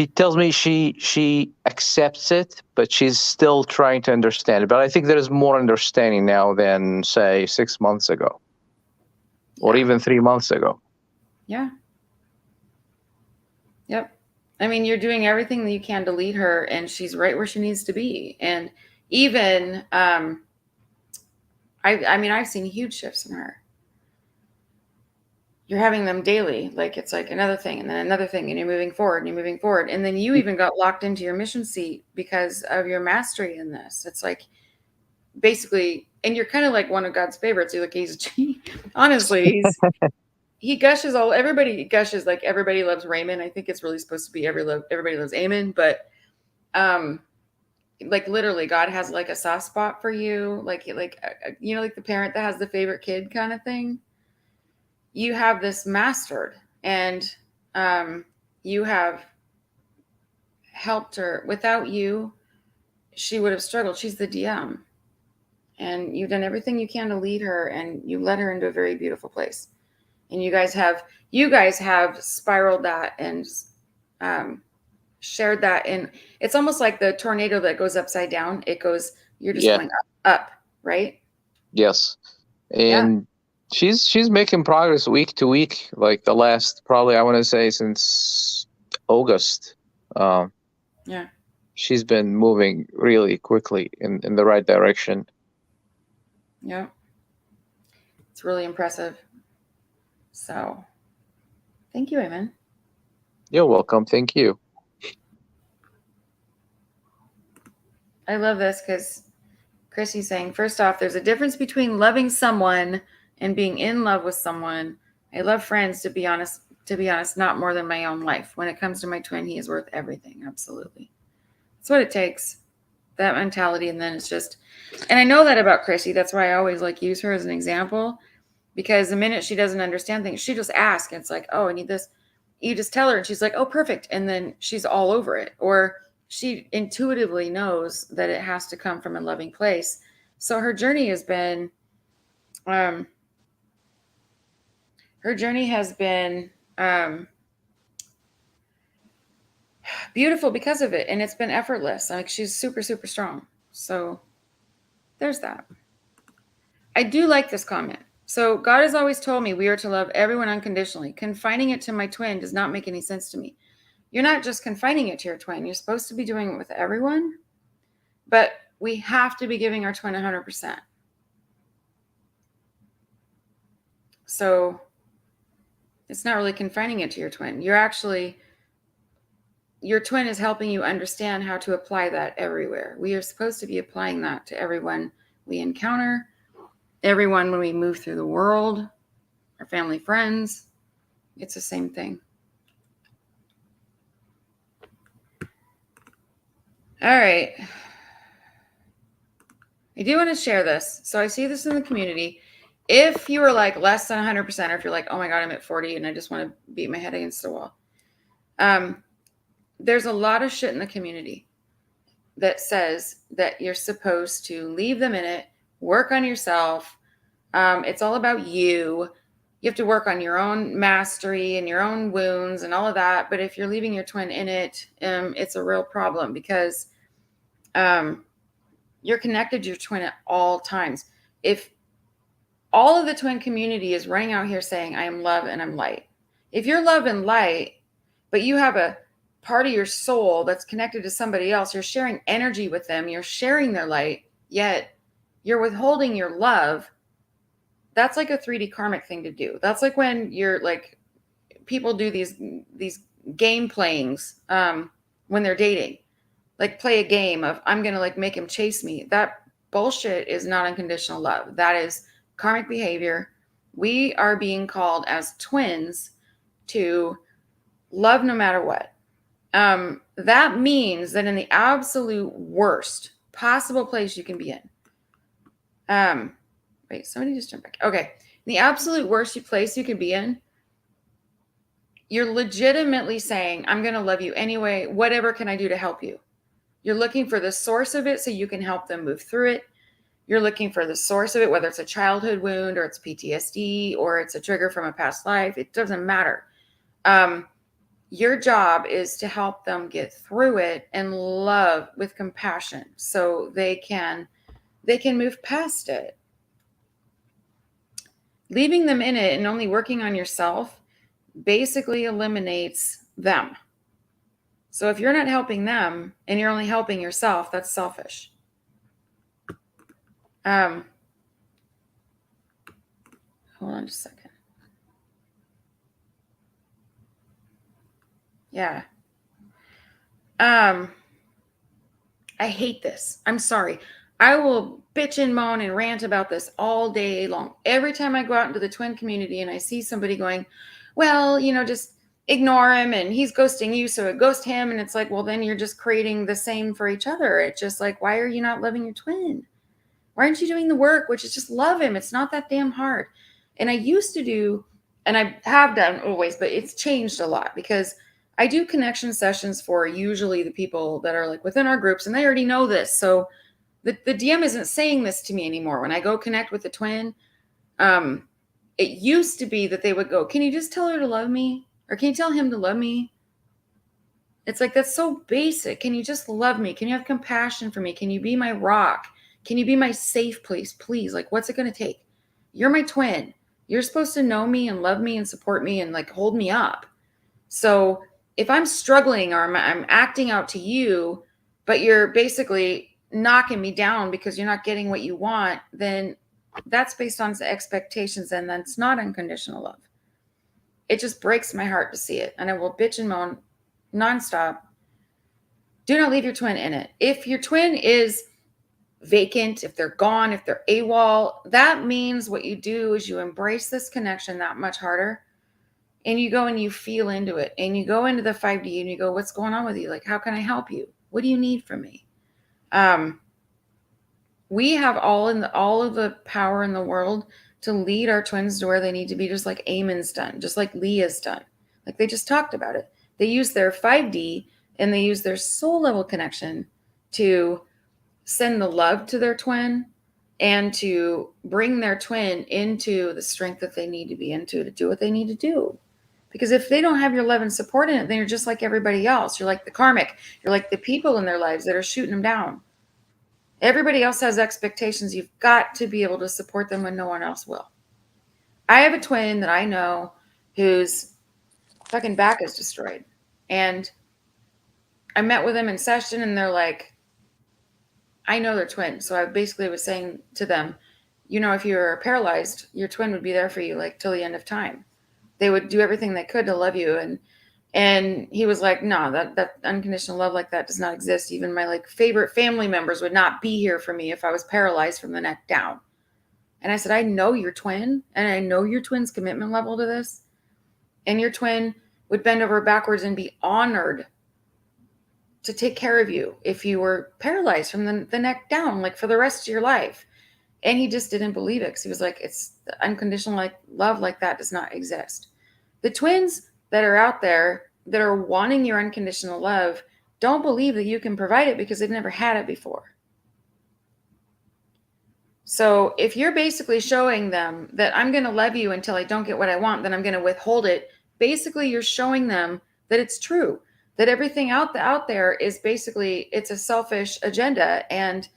S3: tells me she accepts it, but she's still trying to understand it. But I think there is more understanding now than, say, 6 months ago, or even 3 months ago.
S1: Yeah. Yep. I mean, you're doing everything that you can to lead her, and she's right where she needs to be. And even, I mean, I've seen huge shifts in her. You're having them daily. Like, it's like another thing and then another thing, and you're moving forward and you're moving forward. And then you even got locked into your mission seat because of your mastery in this. It's like, basically, and you're kind of like one of God's favorites. You're like, honestly, he gushes everybody gushes, like everybody loves Raymond. I think it's really supposed to be everybody loves Amen, but like, literally, God has like a soft spot for you, like the parent that has the favorite kid kind of thing. You have this mastered, and you have helped her. Without you, she would have struggled. She's the DM, and you've done everything you can to lead her, and you led her into a very beautiful place. And you guys have spiraled that and shared that. And it's almost like the tornado that goes upside down. You're just going up, right?
S3: Yes. And she's making progress week to week, like the last, probably, I want to say, since August. She's been moving really quickly in the right direction.
S1: Yeah. It's really impressive. So, thank you, Amen.
S3: You're welcome. Thank you.
S1: I love this because Chrissy's saying, first off, there's a difference between loving someone and being in love with someone. I love friends, to be honest, not more than my own life. When it comes to my twin, he is worth everything. Absolutely. That's what it takes. That mentality. And then it's just, and I know that about Chrissy. That's why I always use her as an example, because the minute she doesn't understand things, she just asks. And it's like, oh, I need this. You just tell her and she's like, oh, perfect. And then she's all over it. Or she intuitively knows that it has to come from a loving place. So her journey has been, beautiful because of it. And it's been effortless. Like, she's super, super strong. So there's that. I do like this comment. So God has always told me we are to love everyone unconditionally. Confining it to my twin does not make any sense to me. You're not just confining it to your twin. You're supposed to be doing it with everyone, but we have to be giving our twin 100%. So it's not really confining it to your twin. Your twin is helping you understand how to apply that everywhere. We are supposed to be applying that to everyone we encounter, everyone when we move through the world, our family, friends. It's the same thing. All right. I do want to share this. So I see this in the community. If you are like less than 100%, or if you're like, oh my God, I'm at 40 and I just want to beat my head against the wall. There's a lot of shit in the community that says that you're supposed to leave them in it, work on yourself. It's all about you. You have to work on your own mastery and your own wounds and all of that. But if you're leaving your twin in it, it's a real problem because you're connected to your twin at all times. If all of the twin community is running out here saying, I am love and I'm light. If you're love and light, but you have a part of your soul that's connected to somebody else, you're sharing energy with them, you're sharing their light, yet you're withholding your love. That's like a 3D karmic thing to do. That's like when you're like, people do these game playings when they're dating. Like play a game of, I'm going to like make him chase me. That bullshit is not unconditional love. That is karmic behavior. We are being called as twins to love no matter what. That means that in the absolute worst possible place you can be in. Wait, somebody just jumped back. Okay. In the absolute worst place you can be in, you're legitimately saying, I'm going to love you anyway. Whatever can I do to help you? You're looking for the source of it so you can help them move through it. You're looking for the source of it, whether it's a childhood wound or it's PTSD or it's a trigger from a past life. It doesn't matter. Your job is to help them get through it and love with compassion so they can move past it. Leaving them in it and only working on yourself basically eliminates them. So if you're not helping them and you're only helping yourself, that's selfish. Hold on just a second. Yeah. I hate this. I'm sorry. I will bitch and moan and rant about this all day long. Every time I go out into the twin community and I see somebody going, well, just ignore him and he's ghosting you, so it ghost him. And it's like, well, then you're just creating the same for each other. It's just like, why are you not loving your twin? Why aren't you doing the work, which is just love him? It's not that damn hard. And I used to do, and I have done always, but it's changed a lot because I do connection sessions for usually the people that are like within our groups, and they already know this. So the DM isn't saying this to me anymore. When I go connect with the twin, it used to be that they would go, can you just tell her to love me? Or can you tell him to love me? It's like, that's so basic. Can you just love me? Can you have compassion for me? Can you be my rock? Can you be my safe place, please? Like, what's it going to take? You're my twin. You're supposed to know me and love me and support me and like hold me up. So if I'm struggling or I'm acting out to you, but you're basically knocking me down because you're not getting what you want, then that's based on expectations, and that's not unconditional love. It just breaks my heart to see it, and I will bitch and moan nonstop. Do not leave your twin in it. If your twin is vacant, if they're gone, if they're AWOL, that means what you do is you embrace this connection that much harder, and you go and you feel into it, and you go into the 5D and you go, what's going on with you? Like, how can I help you? What do you need from me? We have all of the power in the world to lead our twins to where they need to be, just like Eamon's done, just like Leah's done. Like they just talked about it. They use their 5D and they use their soul level connection to send the love to their twin and to bring their twin into the strength that they need to be into to do what they need to do. Because if they don't have your love and support in it, then you're just like everybody else. You're like the karmic. You're like the people in their lives that are shooting them down. Everybody else has expectations. You've got to be able to support them when no one else will. I have a twin that I know whose fucking back is destroyed. And I met with them in session and they're like, I know they're twins. So I basically was saying to them, you know, if you were paralyzed, your twin would be there for you like till the end of time. They would do everything they could to love you. And he was like, no, that unconditional love like that does not exist. Even my like favorite family members would not be here for me if I was paralyzed from the neck down. And I said, I know your twin, and I know your twin's commitment level to this. And your twin would bend over backwards and be honored to take care of you if you were paralyzed from the neck down, like for the rest of your life. And he just didn't believe it because he was like, it's unconditional like love like that does not exist. The twins that are out there that are wanting your unconditional love don't believe that you can provide it because they've never had it before. So if you're basically showing them that I'm going to love you until I don't get what I want, then I'm going to withhold it. Basically, you're showing them that it's true, that everything out there is basically, it's a selfish agenda. And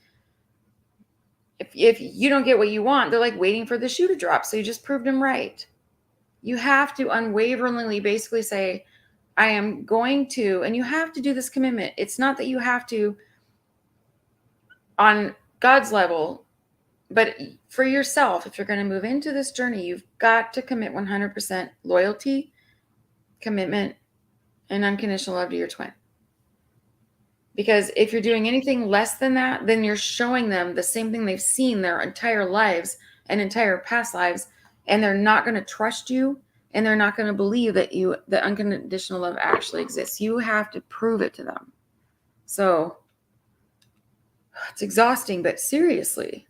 S1: if you don't get what you want, they're like waiting for the shoe to drop. So you just proved them right. You have to unwaveringly basically say, I am going to, and you have to do this commitment. It's not that you have to on God's level, but for yourself, if you're going to move into this journey, you've got to commit 100% loyalty, commitment, and unconditional love to your twin. Because if you're doing anything less than that, then you're showing them the same thing they've seen their entire lives and entire past lives, and they're not going to trust you, and they're not going to believe that the unconditional love actually exists. You have to prove it to them. So it's exhausting, but seriously.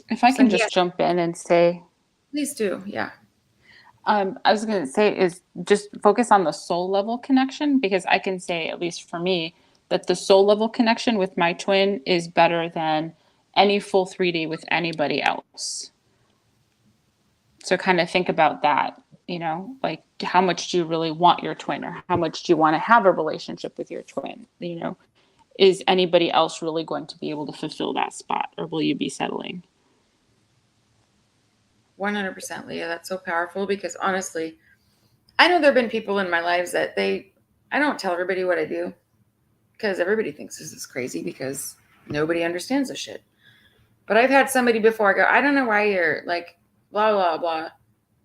S2: If I can just jump in and say,
S1: please do. Yeah.
S2: I was going to say is just focus on the soul level connection, because I can say, at least for me, that the soul level connection with my twin is better than any full 3D with anybody else. So kind of think about that, you know, like how much do you really want your twin, or how much do you want to have a relationship with your twin? You know, is anybody else really going to be able to fulfill that spot, or will you be settling?
S1: 100%, Leah. That's so powerful, because honestly, I know there have been people in my lives that I don't tell everybody what I do, because everybody thinks this is crazy because nobody understands this shit. But I've had somebody before, I go, I don't know why you're like, blah, blah, blah.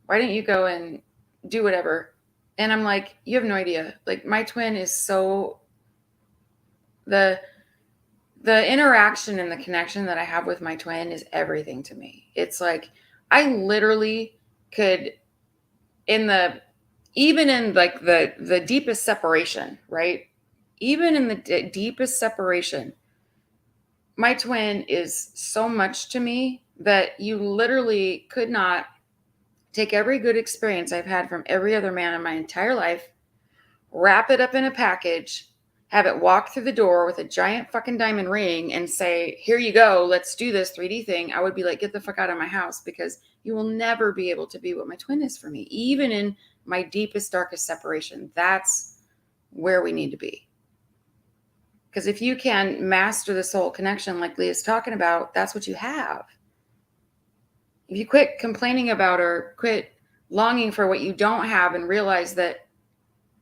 S1: Why didn't you go and do whatever? And I'm like, you have no idea. Like, my twin is so, the interaction and the connection that I have with my twin is everything to me. It's like, I literally could, even in like the deepest separation, right? Even in the deepest separation, my twin is so much to me that you literally could not take every good experience I've had from every other man in my entire life, wrap it up in a package, have it walk through the door with a giant fucking diamond ring and say, here you go, let's do this 3D thing. I would be like, get the fuck out of my house, because you will never be able to be what my twin is for me. Even in my deepest, darkest separation, that's where we need to be. Because if you can master the soul connection like Leah's talking about, that's what you have. If you quit complaining about or quit longing for what you don't have and realize that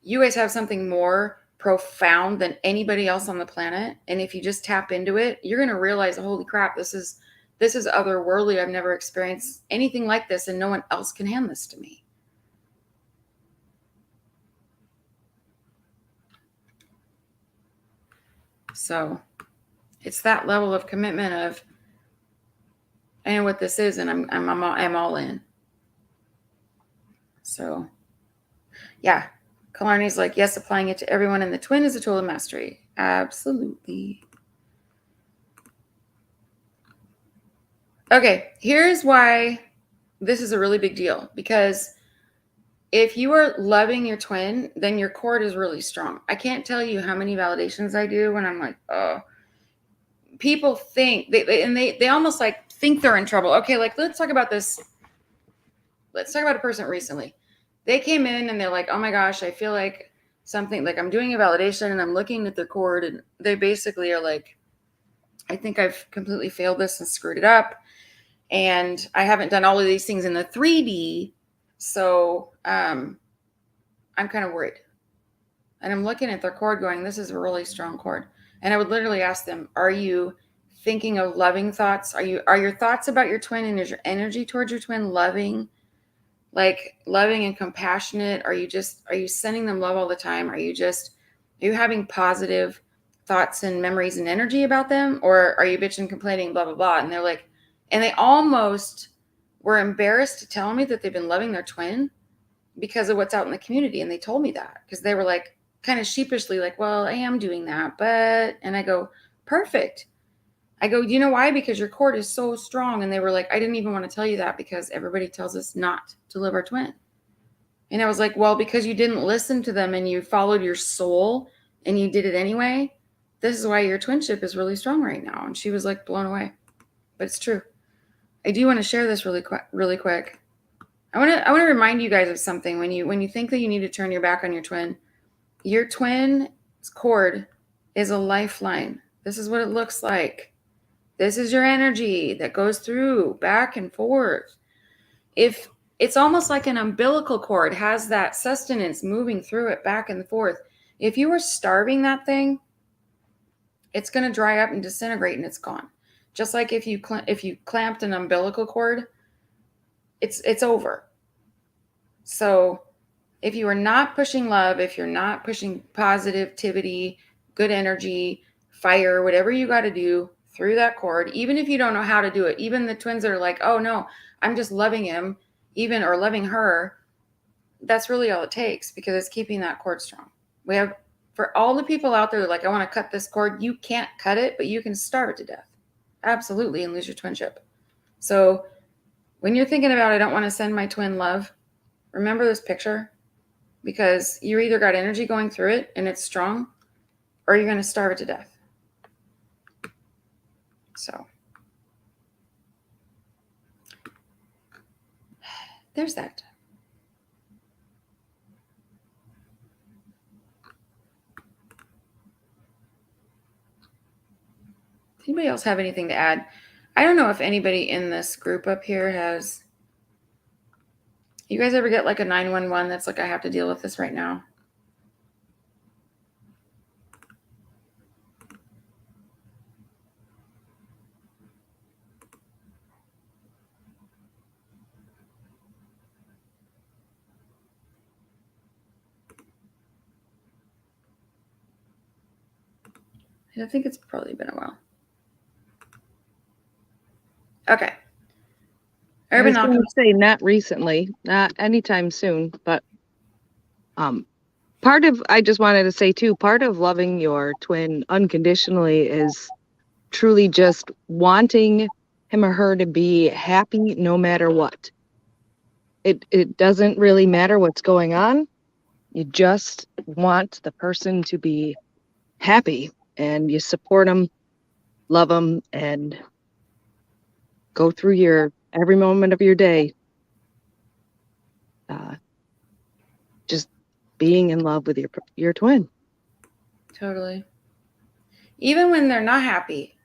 S1: you guys have something more profound than anybody else on the planet, and if you just tap into it, you're going to realize, holy crap, this is otherworldly. I've never experienced anything like this, and no one else can hand this to me. So it's that level of commitment of, I know what this is, and I'm all in. So yeah, Kalani's like, yes, applying it to everyone in the twin is a tool of mastery. Absolutely. Okay, here's why this is a really big deal. Because if you are loving your twin, then your cord is really strong. I can't tell you how many validations I do when I'm like, oh, people think they almost like think they're in trouble. Okay, like let's talk about this. Let's talk about a person recently. They came in and they're like, oh my gosh, I feel like something, like I'm doing a validation and I'm looking at their cord, and they basically are like, I think I've completely failed this and screwed it up. And I haven't done all of these things in the 3D. So I'm kind of worried. And I'm looking at their cord going, this is a really strong cord. And I would literally ask them, are you thinking of loving thoughts? Are your thoughts about your twin, and is your energy towards your twin loving? Like loving and compassionate? Are you sending them love all the time? Are you having positive thoughts and memories and energy about them? Or are you bitching, complaining, blah, blah, blah? And they're like, and they almost were embarrassed to tell me that they've been loving their twin because of what's out in the community. And they told me that because they were like kind of sheepishly like, well, I am doing that, but, and I go, perfect. I go, you know why? Because your cord is so strong. And they were like, I didn't even want to tell you that because everybody tells us not to love our twin. And I was like, well, because you didn't listen to them and you followed your soul and you did it anyway. This is why your twinship is really strong right now. And she was like blown away, but it's true. I do want to share this really quick. I want to remind you guys of something. When you think that you need to turn your back on your twin's cord is a lifeline. This is what it looks like. This is your energy that goes through back and forth. If it's almost like an umbilical cord, has that sustenance moving through it back and forth. If you were starving that thing, it's going to dry up and disintegrate and it's gone. Just like if you clamped an umbilical cord, it's over. So if you are not pushing love, if you're not pushing positivity, good energy, fire, whatever you got to do through that cord, even if you don't know how to do it, even the twins that are like, oh no, I'm just loving him, or loving her, that's really all it takes because it's keeping that cord strong. We have, for all the people out there like, I want to cut this cord, you can't cut it, but you can starve it to death. Absolutely, and lose your twinship. So when you're thinking about, I don't want to send my twin love, remember this picture, because you either got energy going through it and it's strong, or you're going to starve it to death. So there's that. Anybody else have anything to add? I don't know if anybody in this group up here has, you guys ever get like a 911 that's like, I have to deal with this right now? I think it's probably been a while. Okay.
S4: I was going to say not recently, not anytime soon, but I just wanted to say too, part of loving your twin unconditionally is truly just wanting him or her to be happy no matter what. It doesn't really matter what's going on. You just want the person to be happy, and you support them, love them, and go through your every moment of your day just being in love with your twin. Totally.
S1: Even when they're not happy.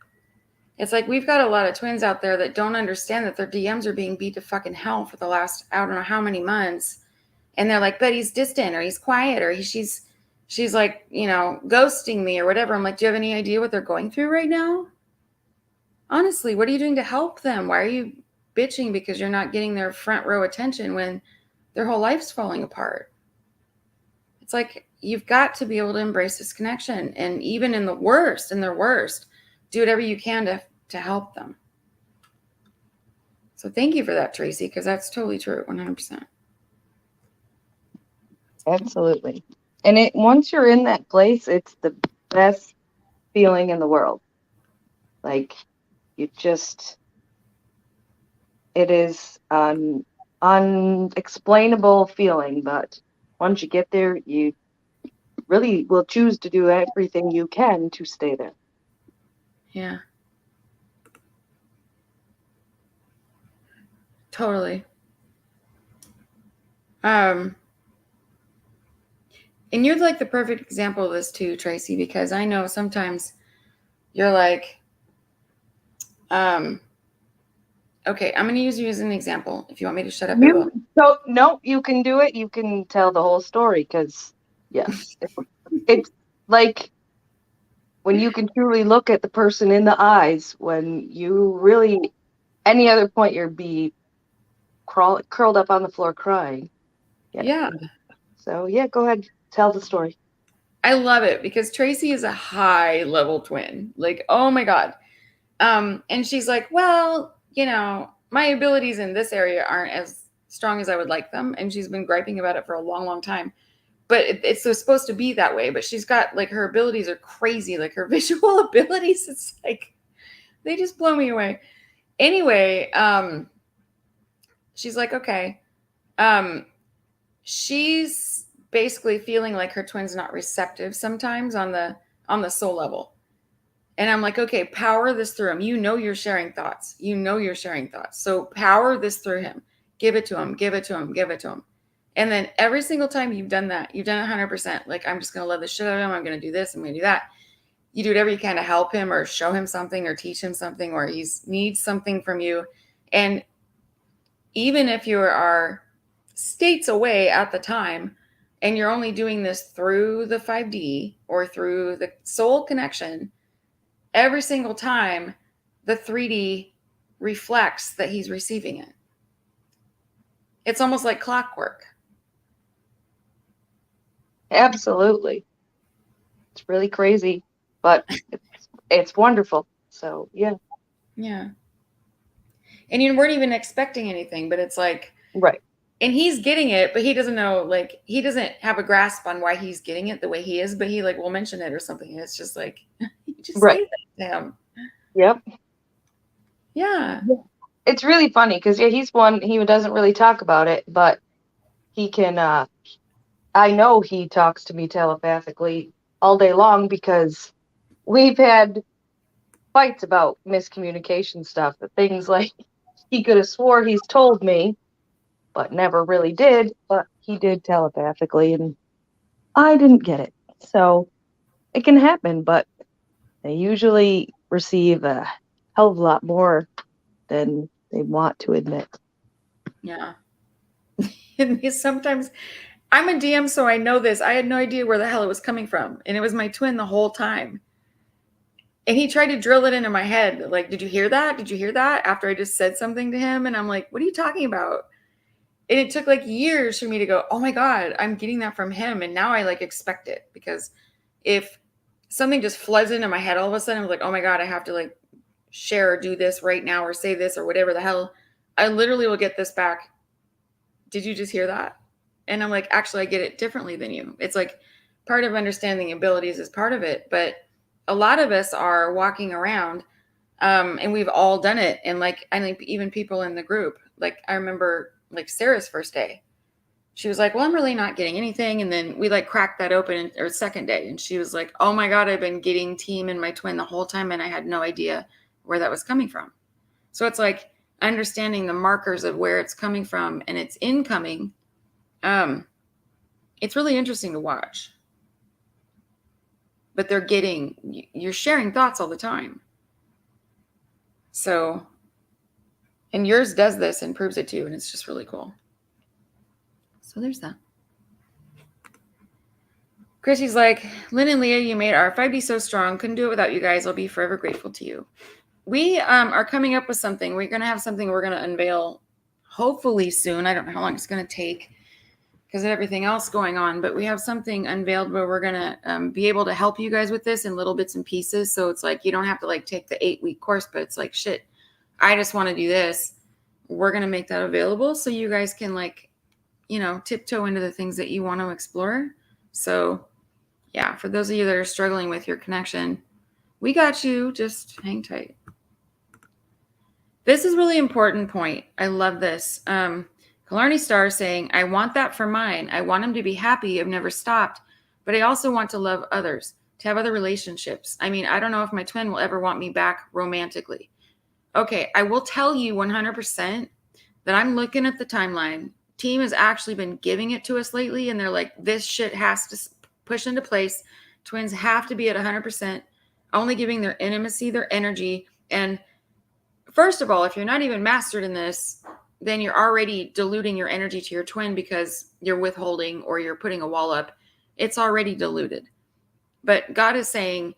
S1: It's like we've got a lot of twins out there that don't understand that their DMs are being beat to fucking hell for the last, I don't know how many months. And they're like, but he's distant, or he's quiet, or she's like, ghosting me or whatever. I'm like, do you have any idea what they're going through right now? Honestly, what are you doing to help them? Why are you bitching because you're not getting their front row attention when their whole life's falling apart? It's like, you've got to be able to embrace this connection. And even in their worst, do whatever you can to help them. So thank you for that, Tracy, because that's totally true, 100%.
S4: Absolutely. And once you're in that place, it's the best feeling in the world. Like, it is an unexplainable feeling, but once you get there, you really will choose to do everything you can to stay there.
S1: Yeah. Totally. And you're like the perfect example of this too, Tracy, because I know sometimes you're like, Okay, I'm going to use you as an example. If you want me to shut up, I will.
S4: So no, you can do it. You can tell the whole story because yes, it's like when you can truly look at the person in the eyes. When you really, any other point, you'd be curled up on the floor crying.
S1: Yeah.
S4: So yeah, go ahead, tell the story.
S1: I love it because Tracy is a high level twin. Like, oh my God. And she's like, well, my abilities in this area aren't as strong as I would like them. And she's been griping about it for a long, long time. But it's supposed to be that way. But she's got like her abilities are crazy. Like her visual abilities, it's like they just blow me away. Anyway, she's like, okay. She's basically feeling like her twin's not receptive sometimes on the soul level. And I'm like, okay, power this through him. You're sharing thoughts. You're sharing thoughts. So power this through him. Give it to him. Give it to him. Give it to him. And then every single time you've done that, you've done it 100%. Like, I'm just going to love the shit out of him. I'm going to do this. I'm going to do that. You do whatever you can to help him or show him something or teach him something, or he needs something from you. And even if you are states away at the time and you're only doing this through the 5D or through the soul connection, every single time the 3D reflects that he's receiving it. It's almost like clockwork.
S4: Absolutely. It's really crazy, but it's wonderful. So yeah.
S1: Yeah. And you weren't even expecting anything, but it's like,
S4: right.
S1: And he's getting it, but he doesn't know, like, he doesn't have a grasp on why he's getting it the way he is, but he like will mention it or something. And it's just like, you just say that to him.
S4: Yep.
S1: Yeah.
S4: It's really funny because he's one, he doesn't really talk about it, but he can, I know he talks to me telepathically all day long because we've had fights about miscommunication stuff, things like he could have swore he's told me, but never really did, but he did telepathically and I didn't get it. So it can happen, but they usually receive a hell of a lot more than they want to admit.
S1: Yeah. And sometimes I'm a DM, so I know this. I had no idea where the hell it was coming from. And it was my twin the whole time. And he tried to drill it into my head. Like, did you hear that? Did you hear that? After I just said something to him. And I'm like, what are you talking about? And it took like years for me to go, oh my God, I'm getting that from him. And now I like expect it, because if something just floods into my head all of a sudden, I'm like, oh my God, I have to like share or do this right now or say this or whatever the hell. I literally will get this back. Did you just hear that? And I'm like, actually, I get it differently than you. It's like part of understanding abilities is part of it. But a lot of us are walking around and we've all done it. And like, I think even people in the group, like I remember like Sarah's first day, she was like, well, I'm really not getting anything. And then we like cracked that open, or second day. And she was like, oh my God, I've been getting team and my twin the whole time. And I had no idea where that was coming from. So it's like understanding the markers of where it's coming from and it's incoming. It's really interesting to watch. But you're sharing thoughts all the time. So, and yours does this and proves it too. And it's just really cool. So there's that. Chrissy's like, Lynn and Leah, you made our 5D so strong. Couldn't do it without you guys. I'll be forever grateful to you. We are coming up with something. We're going to have something we're going to unveil hopefully soon. I don't know how long it's going to take because of everything else going on. But we have something unveiled where we're going to be able to help you guys with this in little bits and pieces. So it's like you don't have to like take the 8-week course, but it's like, shit, I just want to do this. We're going to make that available so you guys can like, tiptoe into the things that you want to explore. So yeah, for those of you that are struggling with your connection, we got you. Just hang tight. This is really important point. I love this. Killarney Star saying, I want that for mine. I want him to be happy. I've never stopped, but I also want to love others, to have other relationships. I mean, I don't know if my twin will ever want me back romantically. Okay, I will tell you 100% that I'm looking at the timeline. Team has actually been giving it to us lately, and they're like, this shit has to push into place. Twins have to be at 100%, only giving their intimacy, their energy, and first of all, if you're not even mastered in this, then you're already diluting your energy to your twin because you're withholding or you're putting a wall up. It's already diluted. But God is saying,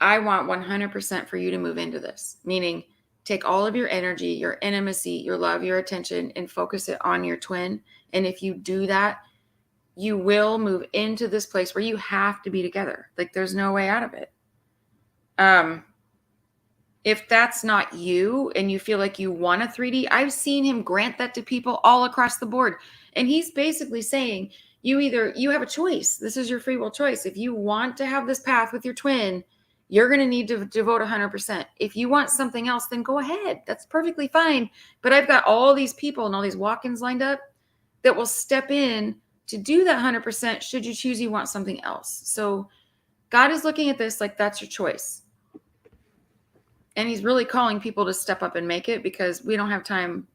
S1: I want 100% for you to move into this, meaning take all of your energy, your intimacy, your love, your attention, and focus it on your twin. And if you do that, you will move into this place where you have to be together. Like there's no way out of it. If that's not you and you feel like you want a 3D, I've seen him grant that to people all across the board. And he's basically saying, you have a choice. This is your free will choice. If you want to have this path with your twin, you're going to need to devote 100%. If you want something else, then go ahead. That's perfectly fine. But I've got all these people and all these walk-ins lined up that will step in to do that 100% should you choose you want something else. So God is looking at this like that's your choice. And he's really calling people to step up and make it because we don't have time.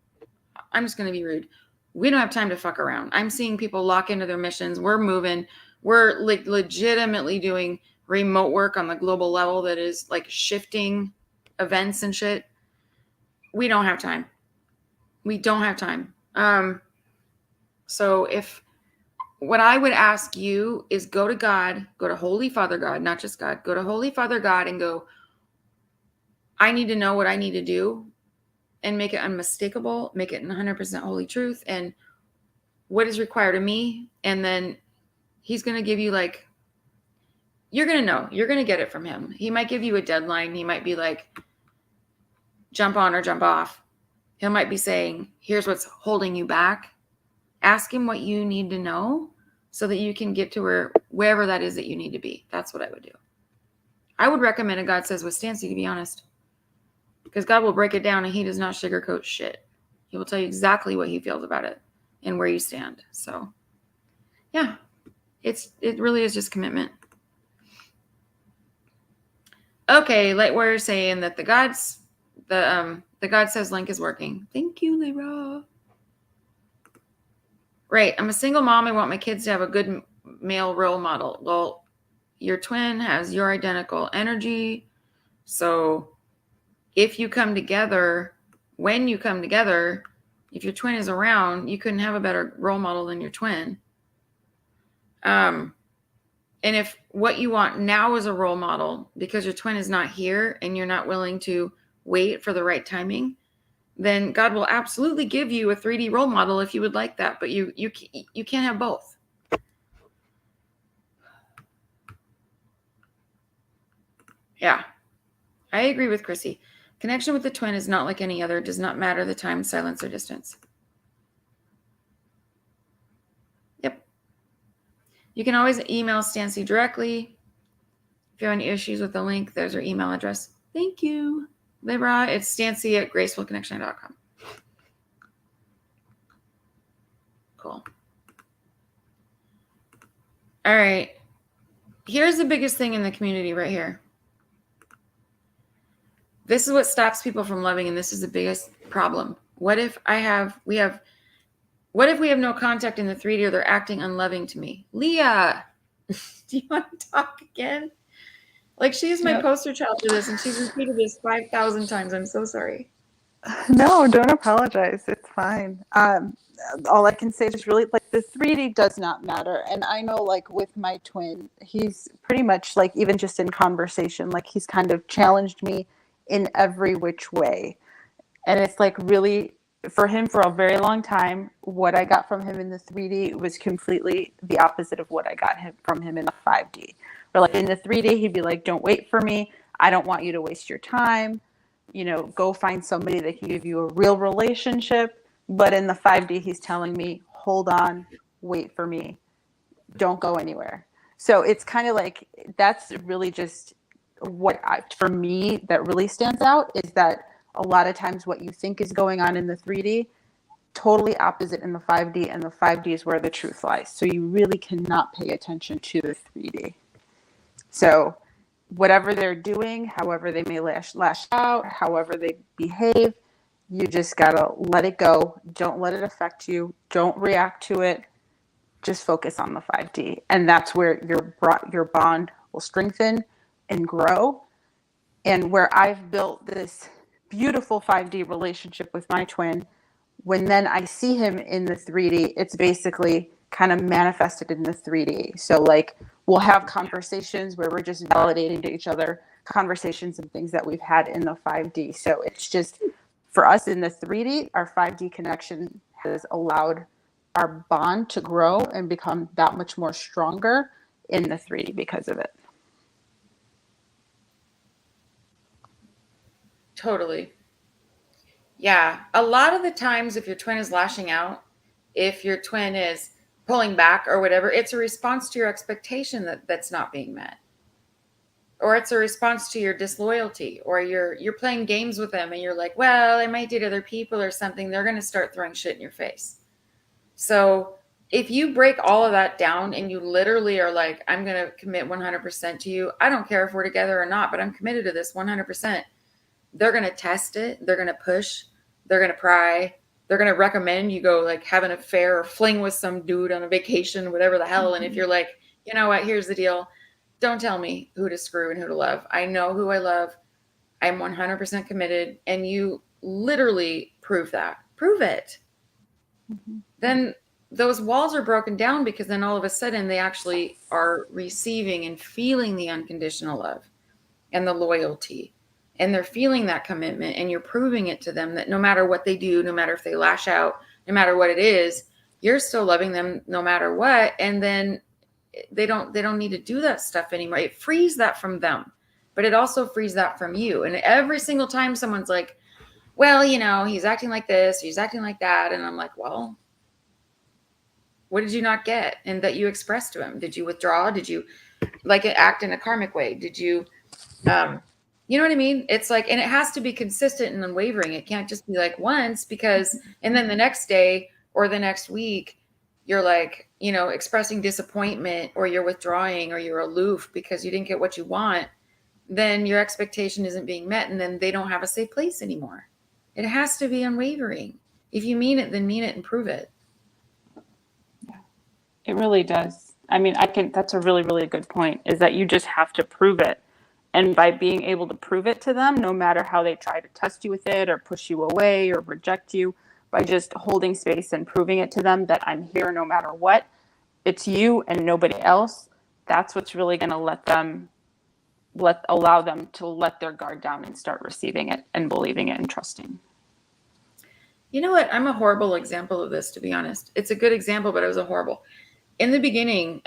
S1: I'm just going to be rude. We don't have time to fuck around. I'm seeing people lock into their missions. We're moving. We're like legitimately doing remote work on the global level that is like shifting events and shit. We don't have time. We don't have time. So if what I would ask you is go to God, go to Holy Father God, not just God, go to Holy Father God and go, I need to know what I need to do and make it unmistakable, make it 100% holy truth and what is required of me. And then he's going to give you like, you're going to know, you're going to get it from him. He might give you a deadline. He might be like, jump on or jump off. He might be saying, here's what's holding you back. Ask him what you need to know so that you can get to wherever that is that you need to be. That's what I would do. I would recommend a God Says with Stancy, to be honest. Because God will break it down and he does not sugarcoat shit. He will tell you exactly what he feels about it and where you stand. So yeah, it really is just commitment. Okay, Light Warrior saying that the God Says link is working. Thank you, Lyra. Right, I'm a single mom. I want my kids to have a good male role model. Well, your twin has your identical energy. So if you come together, when you come together, if your twin is around, you couldn't have a better role model than your twin. And if what you want now is a role model because your twin is not here and you're not willing to wait for the right timing, then God will absolutely give you a 3D role model if you would like that. But you can't have both. Yeah, I agree with Chrissy. Connection with the twin is not like any other. It does not matter the time, silence, or distance. Yep. You can always email Stancy directly. If you have any issues with the link, there's her email address. Thank you, Libra. It's Stancy@gracefulconnection.com. Cool. All right. Here's the biggest thing in the community right here. This is what stops people from loving, and this is the biggest problem. What if we have no contact in the 3D or they're acting unloving to me? Leah, do you want to talk again? Like, she is my poster child for this, and she's repeated this 5,000 times. I'm so sorry.
S2: No, don't apologize. It's fine. All I can say is really, like, the 3D does not matter. And I know, like, with my twin, he's pretty much, like, even just in conversation, like, he's kind of challenged me in every which way. And it's, like, really, for him, for a very long time, what I got from him in the 3D was completely the opposite of what I got from him in the 5D. Or, like, in the 3D, he'd be like, don't wait for me. I don't want you to waste your time. You know, go find somebody that can give you a real relationship. But in the 5D, he's telling me, hold on, wait for me. Don't go anywhere. So it's kind of like, that's really just for me, that really stands out is that a lot of times what you think is going on in the 3D, totally opposite in the 5D, and the 5D is where the truth lies. So you really cannot pay attention to the 3D. So whatever they're doing, however they may lash out, however they behave, you just gotta let it go. Don't let it affect you. Don't react to it. Just focus on the 5D. And that's where your bond will strengthen and grow. And where I've built this beautiful 5D relationship with my twin. When then I see him in the 3D, it's basically kind of manifested in the 3D. So like we'll have conversations where we're just validating to each other conversations and things that we've had in the 5D. So it's just for us in the 3D, our 5D connection has allowed our bond to grow and become that much more stronger in the 3D because of it.
S1: Totally. Yeah. A lot of the times, if your twin is lashing out, if your twin is pulling back or whatever, it's a response to your expectation that's not being met. Or it's a response to your disloyalty, or you're playing games with them and you're like, well, I might date other people or something. They're going to start throwing shit in your face. So if you break all of that down and you literally are like, I'm going to commit 100% to you. I don't care if we're together or not, but I'm committed to this 100%. They're going to test it. They're going to push. They're going to pry. They're going to recommend you go like have an affair or fling with some dude on a vacation, whatever the hell. And if you're like, you know what, here's the deal. Don't tell me who to screw and who to love. I know who I love. I'm 100% committed. And you literally prove that. Prove it. Mm-hmm. Then those walls are broken down, because then all of a sudden they actually are receiving and feeling the unconditional love and the loyalty. And they're feeling that commitment, and you're proving it to them that no matter what they do, no matter if they lash out, no matter what it is, you're still loving them no matter what. And then they don't need to do that stuff anymore. It frees that from them, but it also frees that from you. And every single time someone's like, well, you know, he's acting like this, he's acting like that. And I'm like, well, what did you not get? And that you expressed to him? Did you withdraw? Did you like act in a karmic way? Did you, you know what I mean? It's like, and it has to be consistent and unwavering. It can't just be like once, because, and then the next day or the next week, you're like, you know, expressing disappointment, or you're withdrawing, or you're aloof because you didn't get what you want. Then your expectation isn't being met, and then they don't have a safe place anymore. It has to be unwavering. If you mean it, then mean it and prove it.
S2: Yeah, it really does. I mean, that's a really, really good point, is that you just have to prove it. And by being able to prove it to them, no matter how they try to test you with it or push you away or reject you, by just holding space and proving it to them that I'm here no matter what, it's you and nobody else, that's what's really going to allow them to let their guard down and start receiving it and believing it and trusting.
S1: You know what? I'm a horrible example of this, to be honest. It's a good example, but it was a horrible. In the beginning,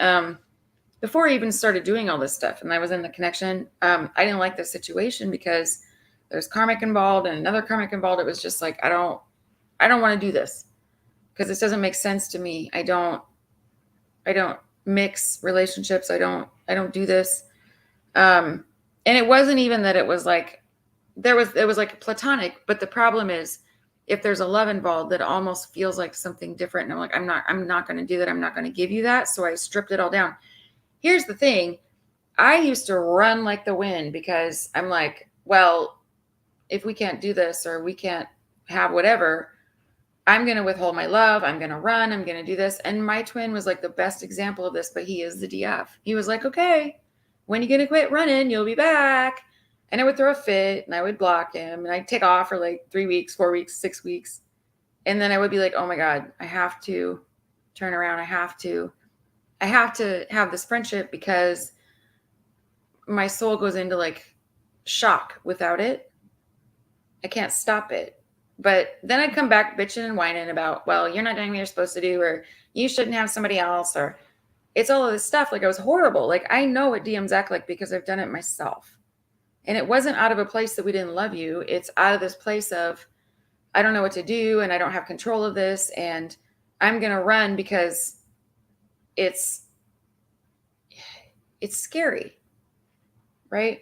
S1: before I even started doing all this stuff and I was in the connection, I didn't like the situation because there's karmic involved and another karmic involved. It was just like, I don't want to do this because this doesn't make sense to me. I don't mix relationships. I don't do this. And it wasn't even that it was like, it was like platonic, but the problem is if there's a love involved, that almost feels like something different. And I'm like, I'm not going to do that. I'm not going to give you that. So I stripped it all down. Here's the thing. I used to run like the wind because I'm like, well, if we can't do this or we can't have whatever, I'm going to withhold my love. I'm going to run. I'm going to do this. And my twin was like the best example of this, but he is the DF. He was like, okay, when you going to quit running, you'll be back. And I would throw a fit and I would block him and I'd take off for like 3 weeks, 4 weeks, 6 weeks. And then I would be like, oh my God, I have to turn around. I have to have this friendship because my soul goes into like shock without it. I can't stop it. But then I'd come back bitching and whining about, well, you're not doing what you're supposed to do, or you shouldn't have somebody else, or it's all of this stuff. Like I was horrible. Like I know what DMs act like because I've done it myself. And it wasn't out of a place that we didn't love you. It's out of this place of, I don't know what to do and I don't have control of this. And I'm going to run because it's scary, right?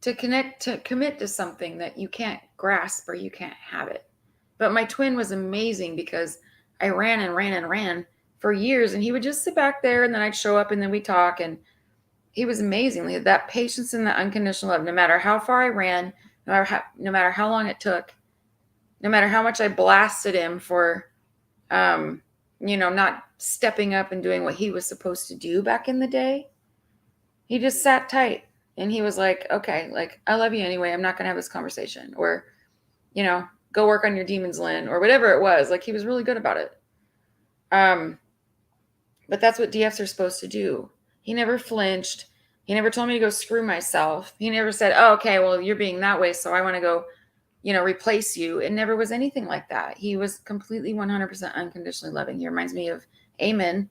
S1: To commit to something that you can't grasp or you can't have it. But my twin was amazing because I ran and ran and ran for years, and he would just sit back there and then I'd show up and then we'd talk, and he was amazing. That patience and that unconditional love, no matter how far I ran, no matter how long it took, no matter how much I blasted him for, not stepping up and doing what he was supposed to do back in the day. He just sat tight and he was like, okay, like, I love you anyway. I'm not going to have this conversation. Or go work on your demons, Lynn, or whatever it was. Like, he was really good about it. But that's what DFs are supposed to do. He never flinched. He never told me to go screw myself. He never said, oh, okay, well, you're being that way, so I want to go, replace you. It never was anything like that. He was completely 100% unconditionally loving. He reminds me of Amen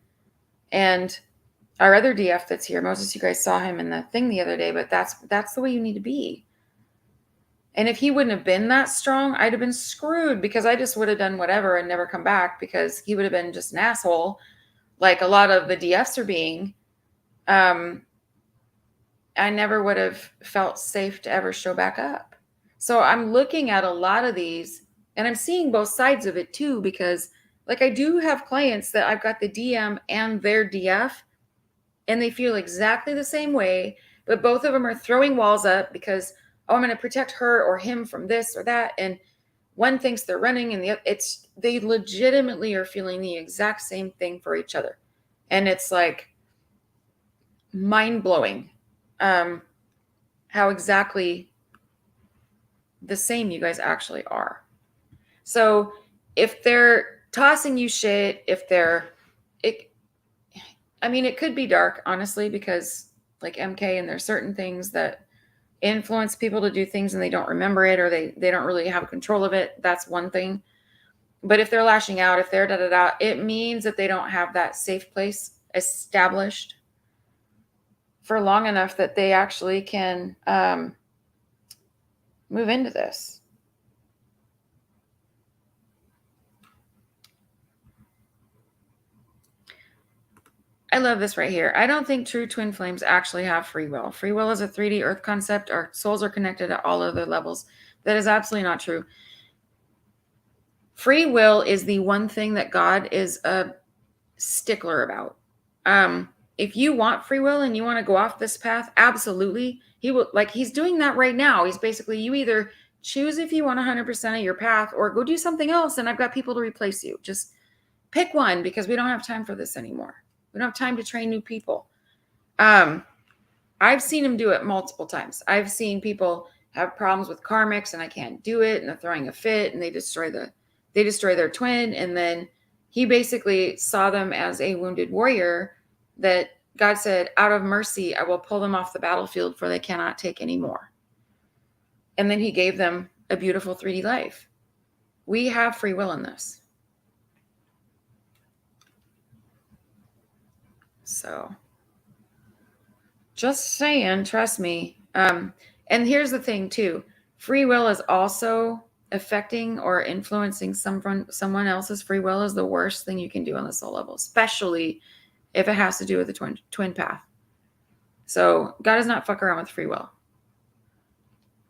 S1: and our other DF that's here. Moses, you guys saw him in the thing the other day, but that's the way you need to be. And if he wouldn't have been that strong, I'd have been screwed, because I just would have done whatever and never come back, because he would have been just an asshole, like a lot of the DFs are being. I never would have felt safe to ever show back up. So I'm looking at a lot of these, and I'm seeing both sides of it too, because like I do have clients that I've got the DM and their DF, and they feel exactly the same way, but both of them are throwing walls up because, oh, I'm going to protect her or him from this or that. And one thinks they're running, and they legitimately are feeling the exact same thing for each other. And it's like mind-blowing how exactly the same you guys actually are. So if they're tossing you shit, it could be dark, honestly, because like MK, and there's certain things that influence people to do things and they don't remember it, or they don't really have control of it. That's one thing. But if they're lashing out, if they're it means that they don't have that safe place established for long enough that they actually can move into this. I love this right here. I don't think true twin flames actually have free will. Free will is a 3D earth concept. Our souls are connected at all other levels. That is absolutely not true. Free will is the one thing that God is a stickler about. If you want free will and you want to go off this path, absolutely. He will, like he's doing that right now. He's basically, you either choose if you want 100% of your path or go do something else, and I've got people to replace you. Just pick one, because we don't have time for this anymore. We don't have time to train new people. I've seen him do it multiple times. I've seen people have problems with karmics and I can't do it, and they're throwing a fit and they destroy their twin. And then he basically saw them as a wounded warrior that God said, out of mercy, I will pull them off the battlefield, for they cannot take any more. And then he gave them a beautiful 3D life. We have free will in this. So just saying, trust me. And here's the thing too. Free will is also affecting or influencing someone else's free will is the worst thing you can do on the soul level, especially if it has to do with the twin path. So God does not fuck around with free will.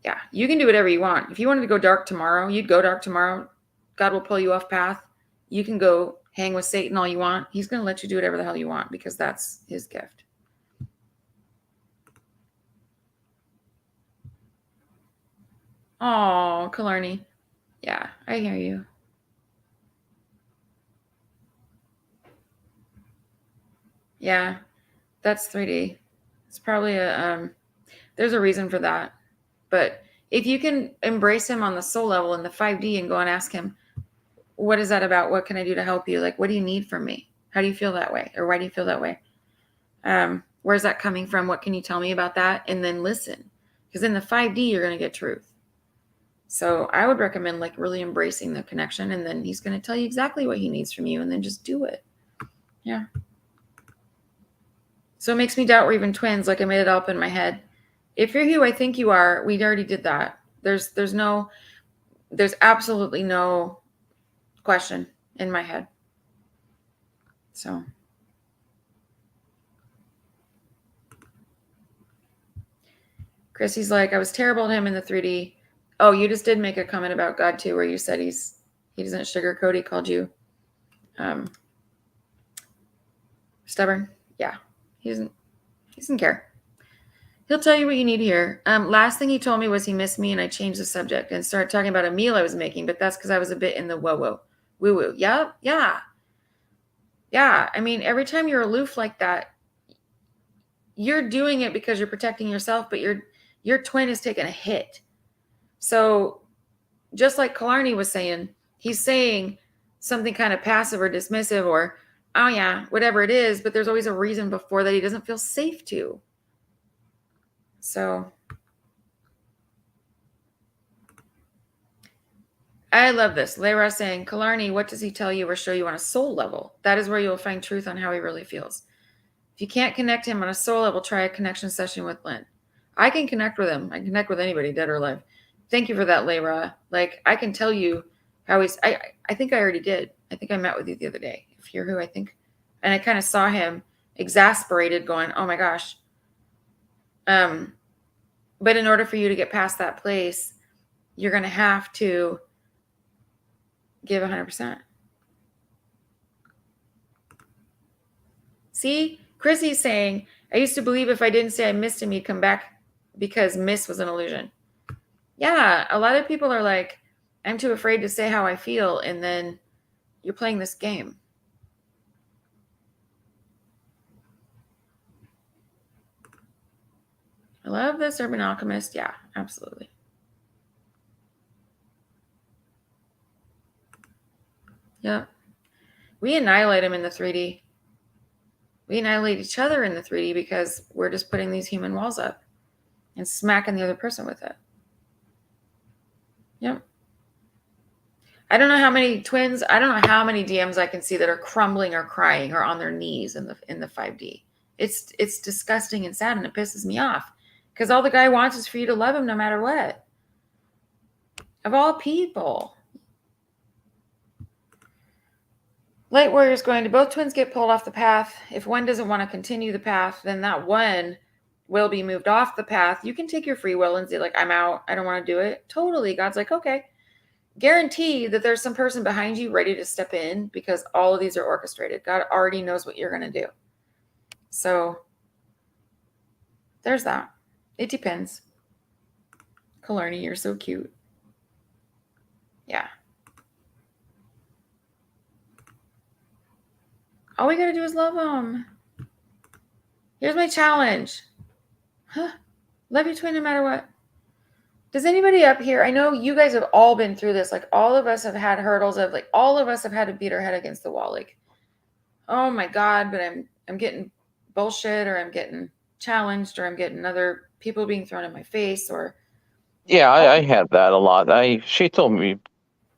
S1: Yeah, you can do whatever you want. If you wanted to go dark tomorrow, you'd go dark tomorrow. God will pull you off path. You can go hang with Satan all you want. He's going to let you do whatever the hell you want, because that's his gift. Oh, Killarney. Yeah, I hear you. Yeah, that's 3D. It's probably there's a reason for that. But if you can embrace him on the soul level in the 5D and go and ask him, what is that about? What can I do to help you? Like, what do you need from me? How do you feel that way? Or why do you feel that way? Where's that coming from? What can you tell me about that? And then listen. Because in the 5D, you're going to get truth. So I would recommend like really embracing the connection, and then he's going to tell you exactly what he needs from you, and then just do it. Yeah. So it makes me doubt we're even twins. Like I made it up in my head. If you're who I think you are, we already did that. There's absolutely no question in my head. So. Chrissy's like, I was terrible to him in the 3D. Oh, you just did make a comment about God too, where you said he doesn't sugarcoat. He called you stubborn. Yeah, he doesn't care. He'll tell you what you need to hear. Last thing he told me was he missed me, and I changed the subject and started talking about a meal I was making, but that's because I was a bit in the woo-woo. Yeah. I mean, every time you're aloof like that, you're doing it because you're protecting yourself, but your twin is taking a hit. So just like Killarney was saying, he's saying something kind of passive or dismissive or, oh yeah, whatever it is, but there's always a reason before that he doesn't feel safe to. So I love this. Layra saying, Killarney, what does he tell you or show you on a soul level? That is where you will find truth on how he really feels. If you can't connect him on a soul level, try a connection session with Lynn. I can connect with him. I can connect with anybody, dead or alive. Thank you for that, Layra. Like, I can tell you how he's, I think I already did. I think I met with you the other day, if you're who I think. And I kind of saw him exasperated going, oh my gosh. But in order for you to get past that place, you're going to have to give 100%. See, Chrissy's saying, I used to believe if I didn't say I missed him, he'd come back because miss was an illusion. Yeah, a lot of people are like, I'm too afraid to say how I feel, and then you're playing this game. I love this Urban Alchemist. Yeah, absolutely. Yep. We annihilate him in the 3D. We annihilate each other in the 3D because we're just putting these human walls up and smacking the other person with it. Yep. I don't know how many twins, I don't know how many DMs I can see that are crumbling or crying or on their knees in the 5D. It's disgusting and sad, and it pisses me off because all the guy wants is for you to love him no matter what. Of all people. Light Warrior's going to both twins get pulled off the path. If one doesn't want to continue the path, then that one will be moved off the path. You can take your free will and say, like, I'm out. I don't want to do it. Totally. God's like, okay. Guarantee that there's some person behind you ready to step in because all of these are orchestrated. God already knows what you're going to do. So there's that. It depends. Killarney, you're so cute. Yeah. All we got to do is love them. Here's my challenge. Huh? Love your twin no matter what. Does anybody up here, I know you guys have all been through this. Like, all of us have had hurdles of, like, all of us have had to beat our head against the wall. Like, oh my God, but I'm getting bullshit, or I'm getting challenged, or I'm getting other people being thrown in my face, or.
S3: Yeah, I had that a lot. She told me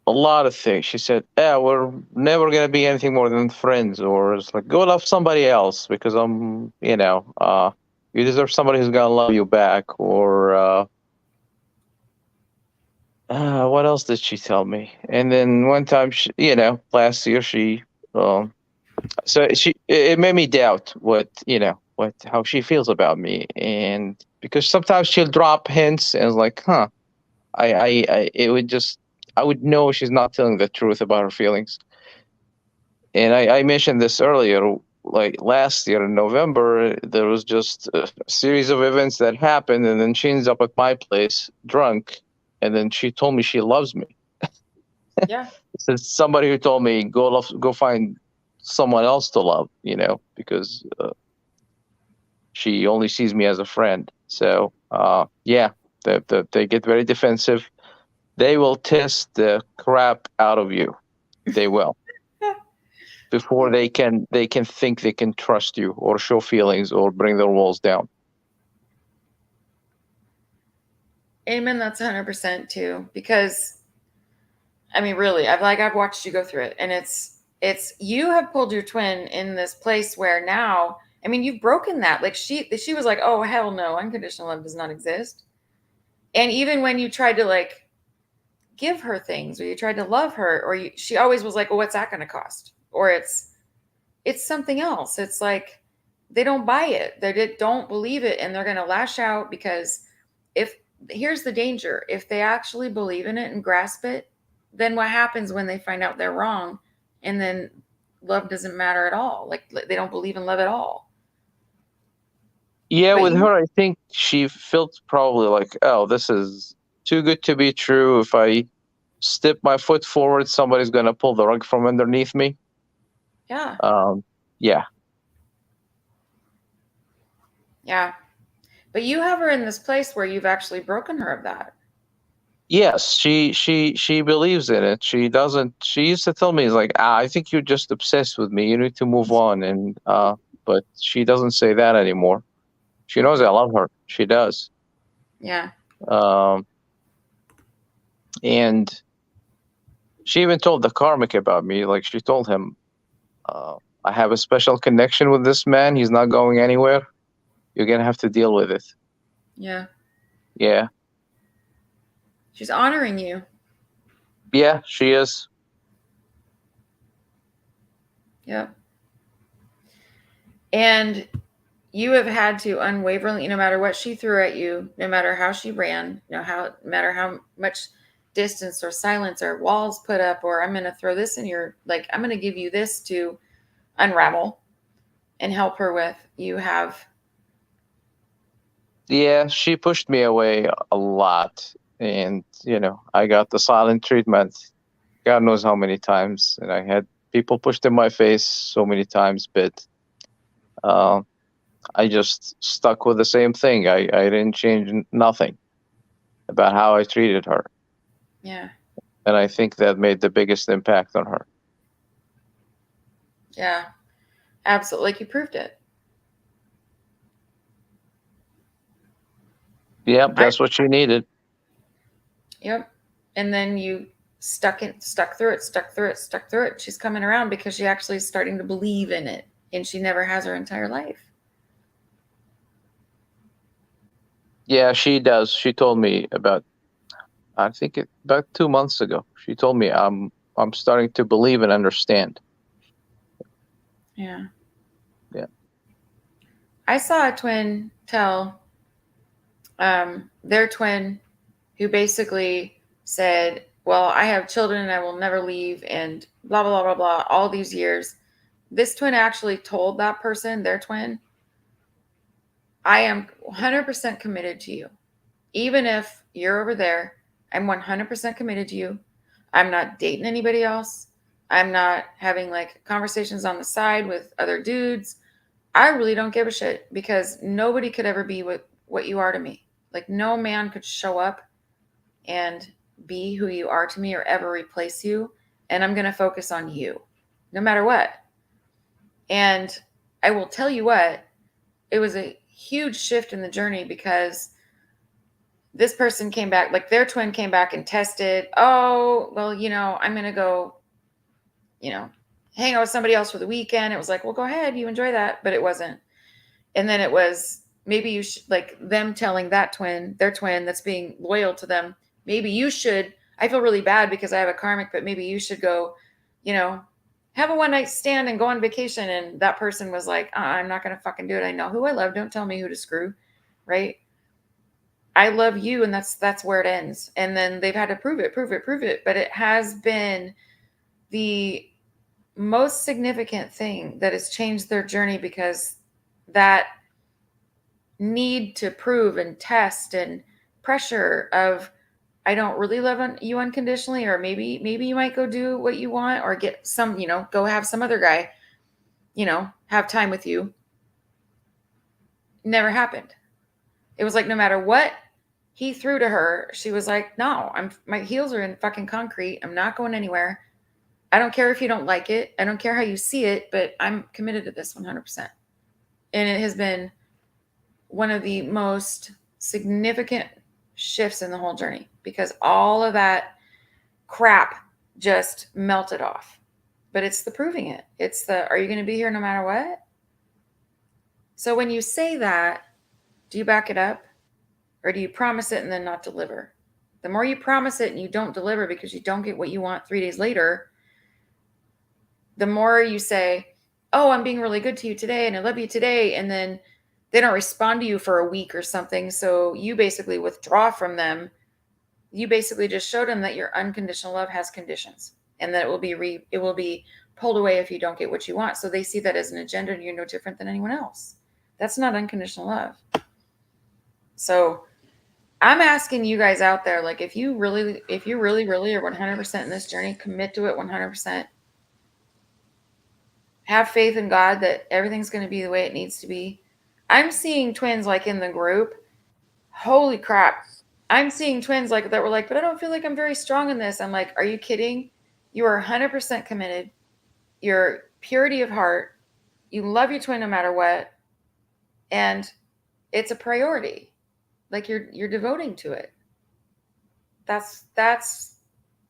S3: a lot of things. She said, "Yeah, we're never gonna be anything more than friends," or it's like, "Go love somebody else because you deserve somebody who's gonna love you back," or what else did she tell me? And then one time, last year, it made me doubt how she feels about me, and because sometimes she'll drop hints and it's like, huh, I would know she's not telling the truth about her feelings. And I mentioned this earlier, like last year in November, there was just a series of events that happened, and then she ends up at my place drunk, and then she told me she loves me.
S1: Yeah.
S3: It's somebody who told me go find someone else to love, because she only sees me as a friend. So yeah, they get very defensive. They will test the crap out of you. They will. Before they can think they can trust you or show feelings or bring their walls down.
S1: Amen. That's 100% too, because I mean, really, I've watched you go through it, and it's you have pulled your twin in this place where now, I mean, you've broken that. Like she was like, oh hell no, unconditional love does not exist. And even when you tried to like give her things, or you tried to love her, or she always was like, well, what's that going to cost? Or it's something else. It's like they don't buy it. They don't believe it, and they're going to lash out because here's the danger. If they actually believe in it and grasp it, then what happens when they find out they're wrong, and then love doesn't matter at all? Like they don't believe in love at all.
S3: Yeah, but with her, I think she felt probably like, oh, this is too good to be true. If I step my foot forward, somebody's going to pull the rug from underneath me.
S1: Yeah.
S3: Yeah.
S1: Yeah. But you have her in this place where you've actually broken her of that.
S3: Yes, she believes in it. She doesn't. She used to tell me, "It's like, I think you're just obsessed with me. You need to move on." And but she doesn't say that anymore. She knows I love her. She does.
S1: Yeah.
S3: Um, and she even told the karmic about me. Like she told him, "I have a special connection with this man. He's not going anywhere. You're gonna have to deal with it."
S1: Yeah.
S3: Yeah,
S1: She's honoring you.
S3: yeah, she is.
S1: Yep. And you have had to unwaveringly, no matter what she threw at you, no matter how she ran, no matter how much distance or silence or walls put up, or I'm going to throw this in your, like, I'm going to give you this to unravel and help her with. You have.
S3: Yeah, she pushed me away a lot, and I got the silent treatment. God knows how many times, and I had people pushed in my face so many times, but uh, I just stuck with the same thing. I didn't change nothing about how I treated her,
S1: Yeah.
S3: and I think that made the biggest impact on her.
S1: Yeah. Absolutely. Like you proved it.
S3: Yep, that's what she needed.
S1: Yep. And then you stuck through it. She's coming around because she actually is starting to believe in it. And she never has her entire life.
S3: Yeah, she does. She told me I think about 2 months ago. She told me I'm starting to believe and understand.
S1: Yeah.
S3: Yeah.
S1: I saw a twin tell their twin who basically said, well, I have children and I will never leave and blah, blah, blah, blah, blah, all these years. This twin actually told that person, their twin, I am 100% committed to you. Even if you're over there, I'm 100% committed to you. I'm not dating anybody else. I'm not having like conversations on the side with other dudes. I really don't give a shit because nobody could ever be what you are to me. Like no man could show up and be who you are to me or ever replace you. And I'm going to focus on you no matter what. And I will tell you what, it was a huge shift in the journey because this person came back, like their twin came back and tested. Oh, well, I'm going to go, hang out with somebody else for the weekend. It was like, well, go ahead. You enjoy that. But it wasn't. And then it was maybe you should, like them telling that twin, their twin that's being loyal to them, maybe you should, I feel really bad because I have a karmic, but maybe you should go, have a one night stand and go on vacation. And that person was like, I'm not going to fucking do it. I know who I love. Don't tell me who to screw. Right. I love you. And that's where it ends. And then they've had to prove it. But it has been the most significant thing that has changed their journey because that need to prove and test and pressure of I don't really love you unconditionally, or maybe you might go do what you want or get some, go have some other guy, have time with you. Never happened. It was like no matter what he threw to her, she was like, no, my heels are in fucking concrete. I'm not going anywhere. I don't care if you don't like it. I don't care how you see it, but I'm committed to this 100%. And it has been one of the most significant shifts in the whole journey because all of that crap just melted off. But it's the proving it. It's the, are you going to be here no matter what? So when you say that, do you back it up or do you promise it and then not deliver? The more you promise it and you don't deliver because you don't get what you want 3 days later, the more you say, oh, I'm being really good to you today and I love you today. And then they don't respond to you for a week or something. So you basically withdraw from them. You basically just showed them that your unconditional love has conditions and that it will be pulled away if you don't get what you want. So they see that as an agenda and you're no different than anyone else. That's not unconditional love. So I'm asking you guys out there, like if you really are 100% in this journey, commit to it 100%. Have faith in God that everything's going to be the way it needs to be. I'm seeing twins like in the group. Holy crap. I'm seeing twins like that were like, but I don't feel like I'm very strong in this. I'm like, are you kidding? You are 100% committed. Your purity of heart. You love your twin no matter what. And it's a priority. Like you're devoting to it. That's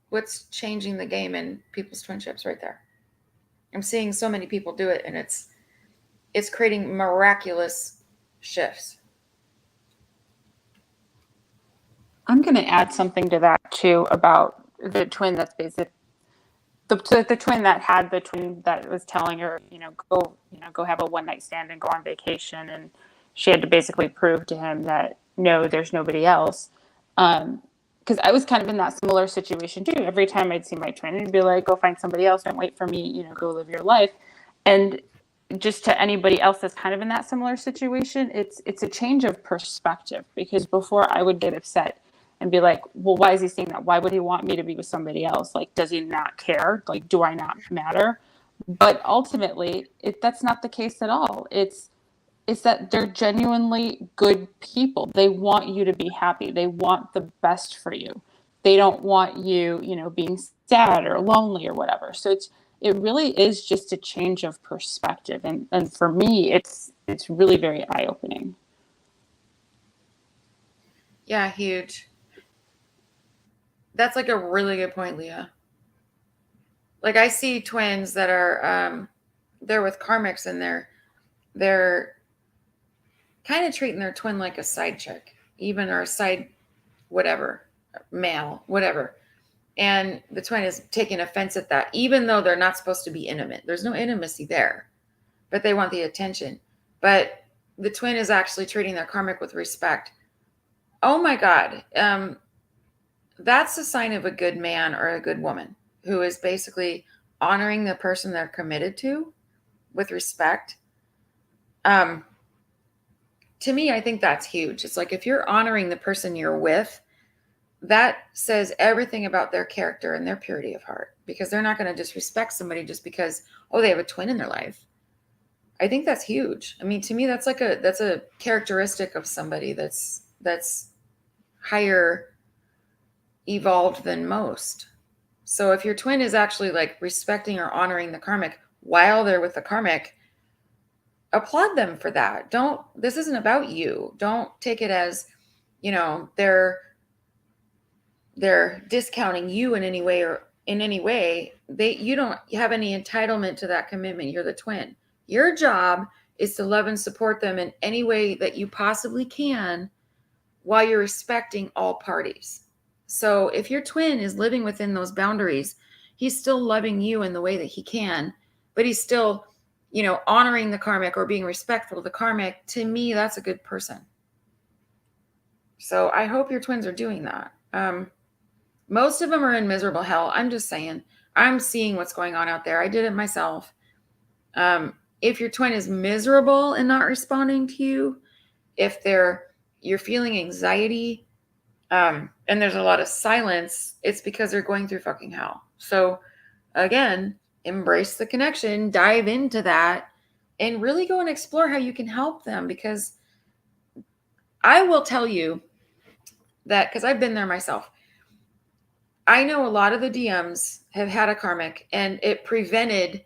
S1: what's changing the game in people's twinships right there. I'm seeing so many people do it, and it's creating miraculous shifts.
S2: I'm going to add something to that too about the twin that's basic. The twin that had the twin that was telling her, go have a one night stand and go on vacation, and she had to basically prove to him that no, there's nobody else. Because I was kind of in that similar situation too. Every time I'd see my twin, it'd be like, go find somebody else, don't wait for me, go live your life. And just to anybody else that's kind of in that similar situation, it's a change of perspective, because before I would get upset and be like, well, why is he saying that? Why would he want me to be with somebody else? Like, does he not care? Like, do I not matter? But ultimately, that's not the case at all. It's that they're genuinely good people. They want you to be happy. They want the best for you. They don't want you, being sad or lonely or whatever. So it really is just a change of perspective. And for me, it's really very eye-opening.
S1: Yeah, huge. That's like a really good point, Leah. Like I see twins that are they're with karmics, and they're kind of treating their twin like a side chick, even, or a side whatever, male, whatever. And the twin is taking offense at that, even though they're not supposed to be intimate. There's no intimacy there, but they want the attention. But the twin is actually treating their karmic with respect. Oh my God. That's a sign of a good man or a good woman who is basically honoring the person they're committed to with respect. To me, I think that's huge. It's like if you're honoring the person you're with, that says everything about their character and their purity of heart, because they're not going to disrespect somebody just because, oh, they have a twin in their life. I think that's huge. I mean, to me, that's a characteristic of somebody that's higher evolved than most. So if your twin is actually like respecting or honoring the karmic while they're with the karmic, applaud them for that. This isn't about you. Don't take it as, they're discounting you in any way, or in any way. You don't have any entitlement to that commitment. You're the twin. Your job is to love and support them in any way that you possibly can, while you're respecting all parties. So if your twin is living within those boundaries, he's still loving you in the way that he can, but he's still, honoring the karmic or being respectful to the karmic. To me, that's a good person. So I hope your twins are doing that. Most of them are in miserable hell. I'm just saying, I'm seeing what's going on out there. I did it myself. If your twin is miserable and not responding to you, if you're feeling anxiety, and there's a lot of silence, it's because they're going through fucking hell. So again, embrace the connection, dive into that, and really go and explore how you can help them. Because I will tell you that, because I've been there myself, I know a lot of the DMs have had a karmic, and it prevented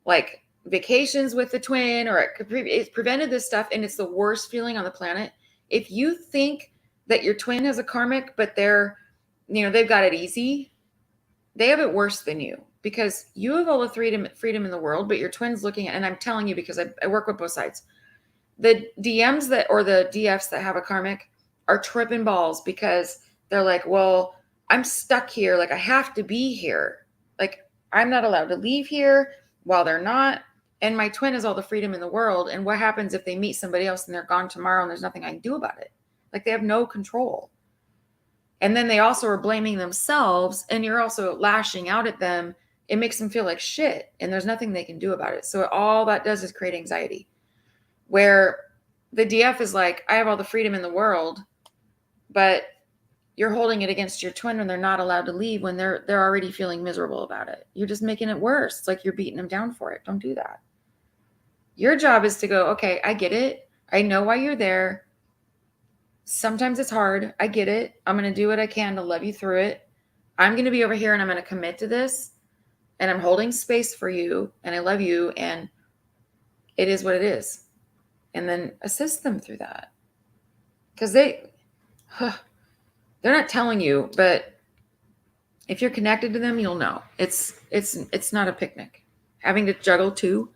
S1: like vacations with the twin, or it prevented this stuff. And it's the worst feeling on the planet. If you think that your twin has a karmic, but they've got it easy, they have it worse than you, because you have all the freedom in the world, but your twin's looking at, and I'm telling you, because I work with both sides, the DMs or the DFs that have a karmic are tripping balls, because they're like, well, I'm stuck here. Like I have to be here. Like I'm not allowed to leave here while they're not. And my twin has all the freedom in the world. And what happens if they meet somebody else and they're gone tomorrow and there's nothing I can do about it? Like they have no control. And then they also are blaming themselves, and you're also lashing out at them. It makes them feel like shit, and there's nothing they can do about it. So all that does is create anxiety, where the DF is like, I have all the freedom in the world, but you're holding it against your twin when they're not allowed to leave, when they're already feeling miserable about it. You're just making it worse. It's like you're beating them down for it. Don't do that. Your job is to go, okay, I get it. I know why you're there. Sometimes it's hard. I get it. I'm going to do what I can to love you through it. I'm going to be over here and I'm going to commit to this, and I'm holding space for you, and I love you, and it is what it is. And then assist them through that. Because they're not telling you, but if you're connected to them, you'll know. It's not a picnic. Having to juggle two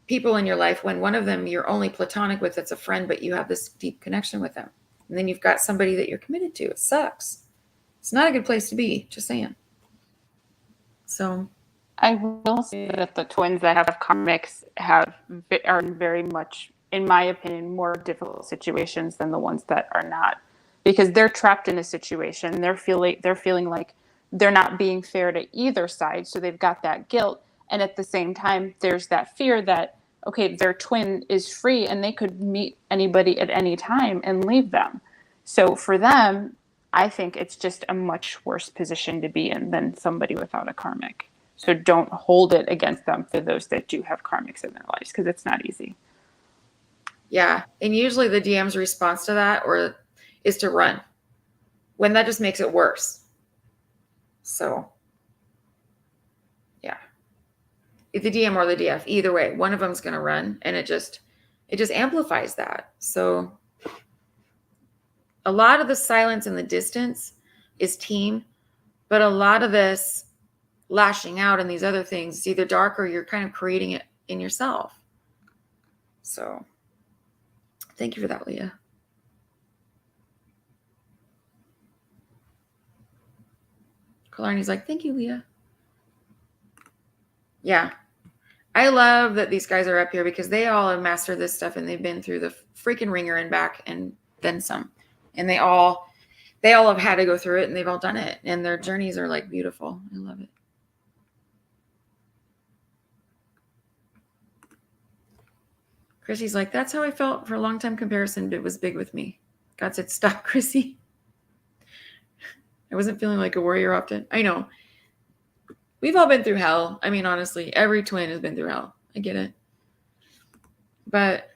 S1: people in your life when one of them you're only platonic with, that's a friend, but you have this deep connection with them. And then you've got somebody that you're committed to. It sucks. It's not a good place to be, just saying. So
S2: I will say that the twins that have karmics are very much, in my opinion, more difficult situations than the ones that are not, because they're trapped in a situation. They're feeling like they're not being fair to either side, so they've got that guilt, and at the same time, there's that fear that, okay, their twin is free and they could meet anybody at any time and leave them. So for them, I think it's just a much worse position to be in than somebody without a karmic. So don't hold it against them for those that do have karmics in their lives, because it's not easy.
S1: yeah, and usually the DM's response to that is to run, when that just makes it worse. So yeah, if the DM or the DF, either way, one of them's going to run, and it just amplifies that. So a lot of the silence and the distance is team, but a lot of this lashing out and these other things, it's either dark or you're kind of creating it in yourself. So thank you for that, Leah. Killarney's like, thank you, Leah. Yeah. I love that these guys are up here because they all have mastered this stuff, and they've been through the freaking ringer and back and then some. And they all have had to go through it, and they've all done it. And their journeys are like beautiful. I love it. Chrissy's like, that's how I felt for a long time. Comparison, but it was big with me. God said, stop, Chrissy. I wasn't feeling like a warrior often. I know. We've all been through hell. I mean, honestly, every twin has been through hell. I get it. But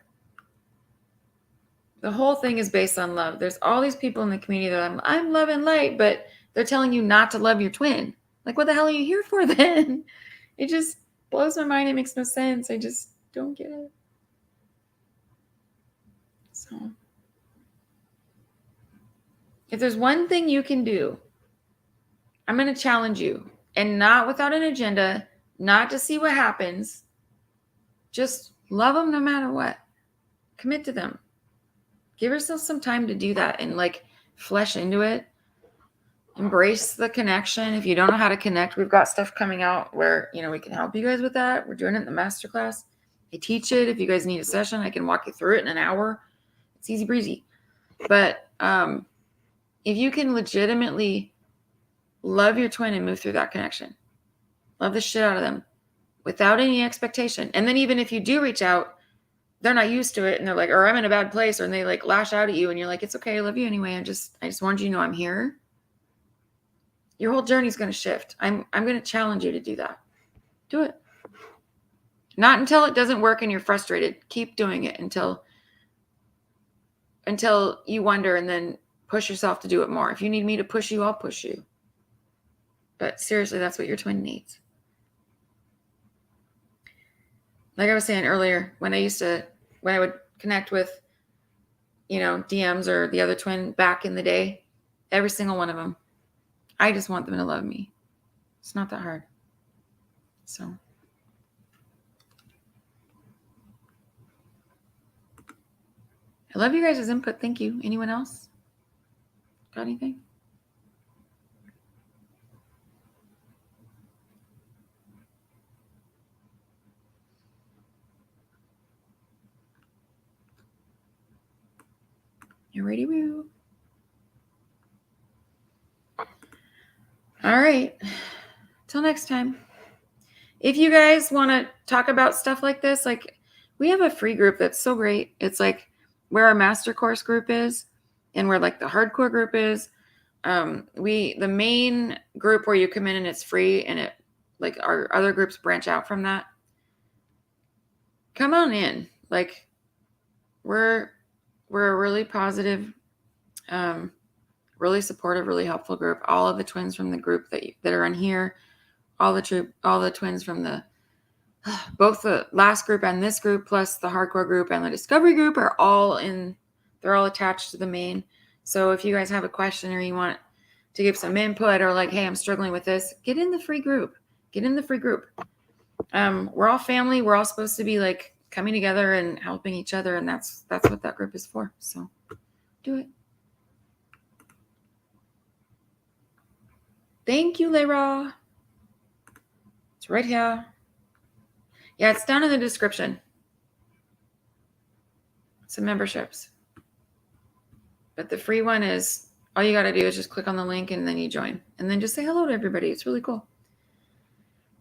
S1: the whole thing is based on love. There's all these people in the community that I'm love and light, but they're telling you not to love your twin. Like, what the hell are you here for then? It just blows my mind. It makes no sense. I just don't get it. So if there's one thing you can do, I'm going to challenge you, and not without an agenda, not to see what happens. Just love them no matter what. Commit to them. Give yourself some time to do that and like flesh into it. Embrace the connection. If you don't know how to connect, we've got stuff coming out where, we can help you guys with that. We're doing it in the masterclass. I teach it. If you guys need a session, I can walk you through it in an hour. It's easy breezy. But if you can legitimately love your twin and move through that connection, love the shit out of them without any expectation. And then even if you do reach out, they're not used to it, and they're like, or I'm in a bad place, or they like lash out at you, and you're like, it's okay, I love you anyway. I just wanted you to know I'm here. Your whole journey is going to shift. I'm going to challenge you to do that. Do it. Not until it doesn't work and you're frustrated. Keep doing it until you wonder, and then push yourself to do it more. If you need me to push you, I'll push you. But seriously, that's what your twin needs. Like I was saying earlier, when I would connect with, DMs or the other twin back in the day, every single one of them, I just want them to love me. It's not that hard. So. I love you guys' input. Thank you. Anyone else? Got anything? You ready, Woo? All right. Till next time. If you guys want to talk about stuff like this, like we have a free group that's so great. It's like where our master course group is, and where like the hardcore group is. The main group where you come in and it's free, and it like our other groups branch out from that. Come on in. Like we're a really positive Really supportive, really helpful group. All of the twins from the group that are in here, all the twins from the both the last group and this group, plus the hardcore group and the discovery group, are all in. They're all attached to the main. So if you guys have a question or you want to give some input, or like, hey, I'm struggling with this, get in the free group. Get in the free group. We're all family. We're all supposed to be like coming together and helping each other, and that's what that group is for. So do it. Thank you, Layra. It's right here. Yeah, it's down in the description. Some memberships. But the free one is, all you got to do is just click on the link and then you join. And then just say hello to everybody. It's really cool.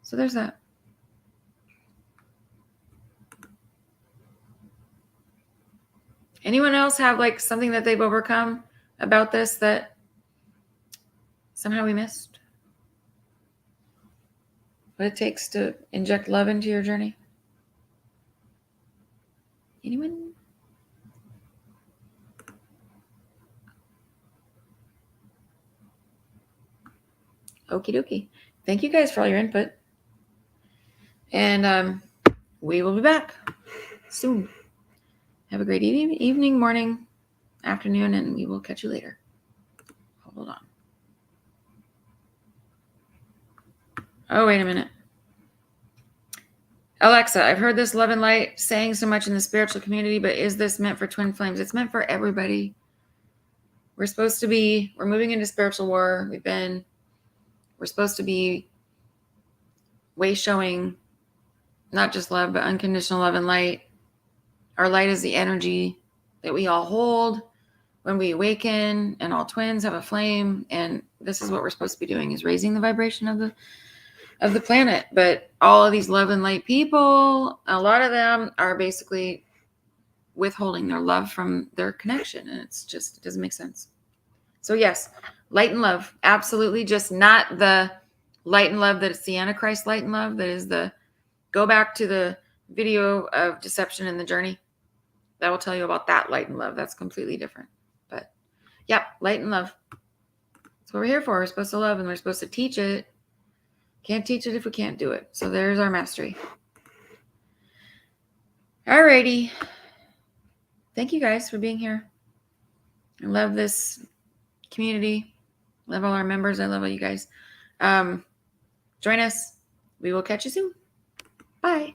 S1: So there's that. Anyone else have like something that they've overcome about this that somehow we missed? What it takes to inject love into your journey? Anyone? Okie dokie. Thank you guys for all your input. And we will be back soon. Have a great evening, morning, afternoon, and we will catch you later. Hold on. Oh, wait a minute. Alexa, I've heard this love and light saying so much in the spiritual community, but is this meant for twin flames? It's meant for everybody. We're moving into spiritual war. We're supposed to be way showing not just love, but unconditional love and light. Our light is the energy that we all hold when we awaken, and all twins have a flame. And this is what we're supposed to be doing, is raising the vibration of the planet. But all of these love and light people, a lot of them are basically withholding their love from their connection. And it doesn't make sense. So yes, light and love, absolutely. Just not the light and love that it's the Antichrist light and love. That is go back to the video of Deception in the Journey. That will tell you about that light and love. That's completely different. But yep, light and love. That's what we're here for. We're supposed to love, and we're supposed to teach it. Can't teach it if we can't do it. So there's our mastery. Alrighty. Thank you guys for being here. I love this community. Love all our members. I love all you guys. Join us. We will catch you soon. Bye.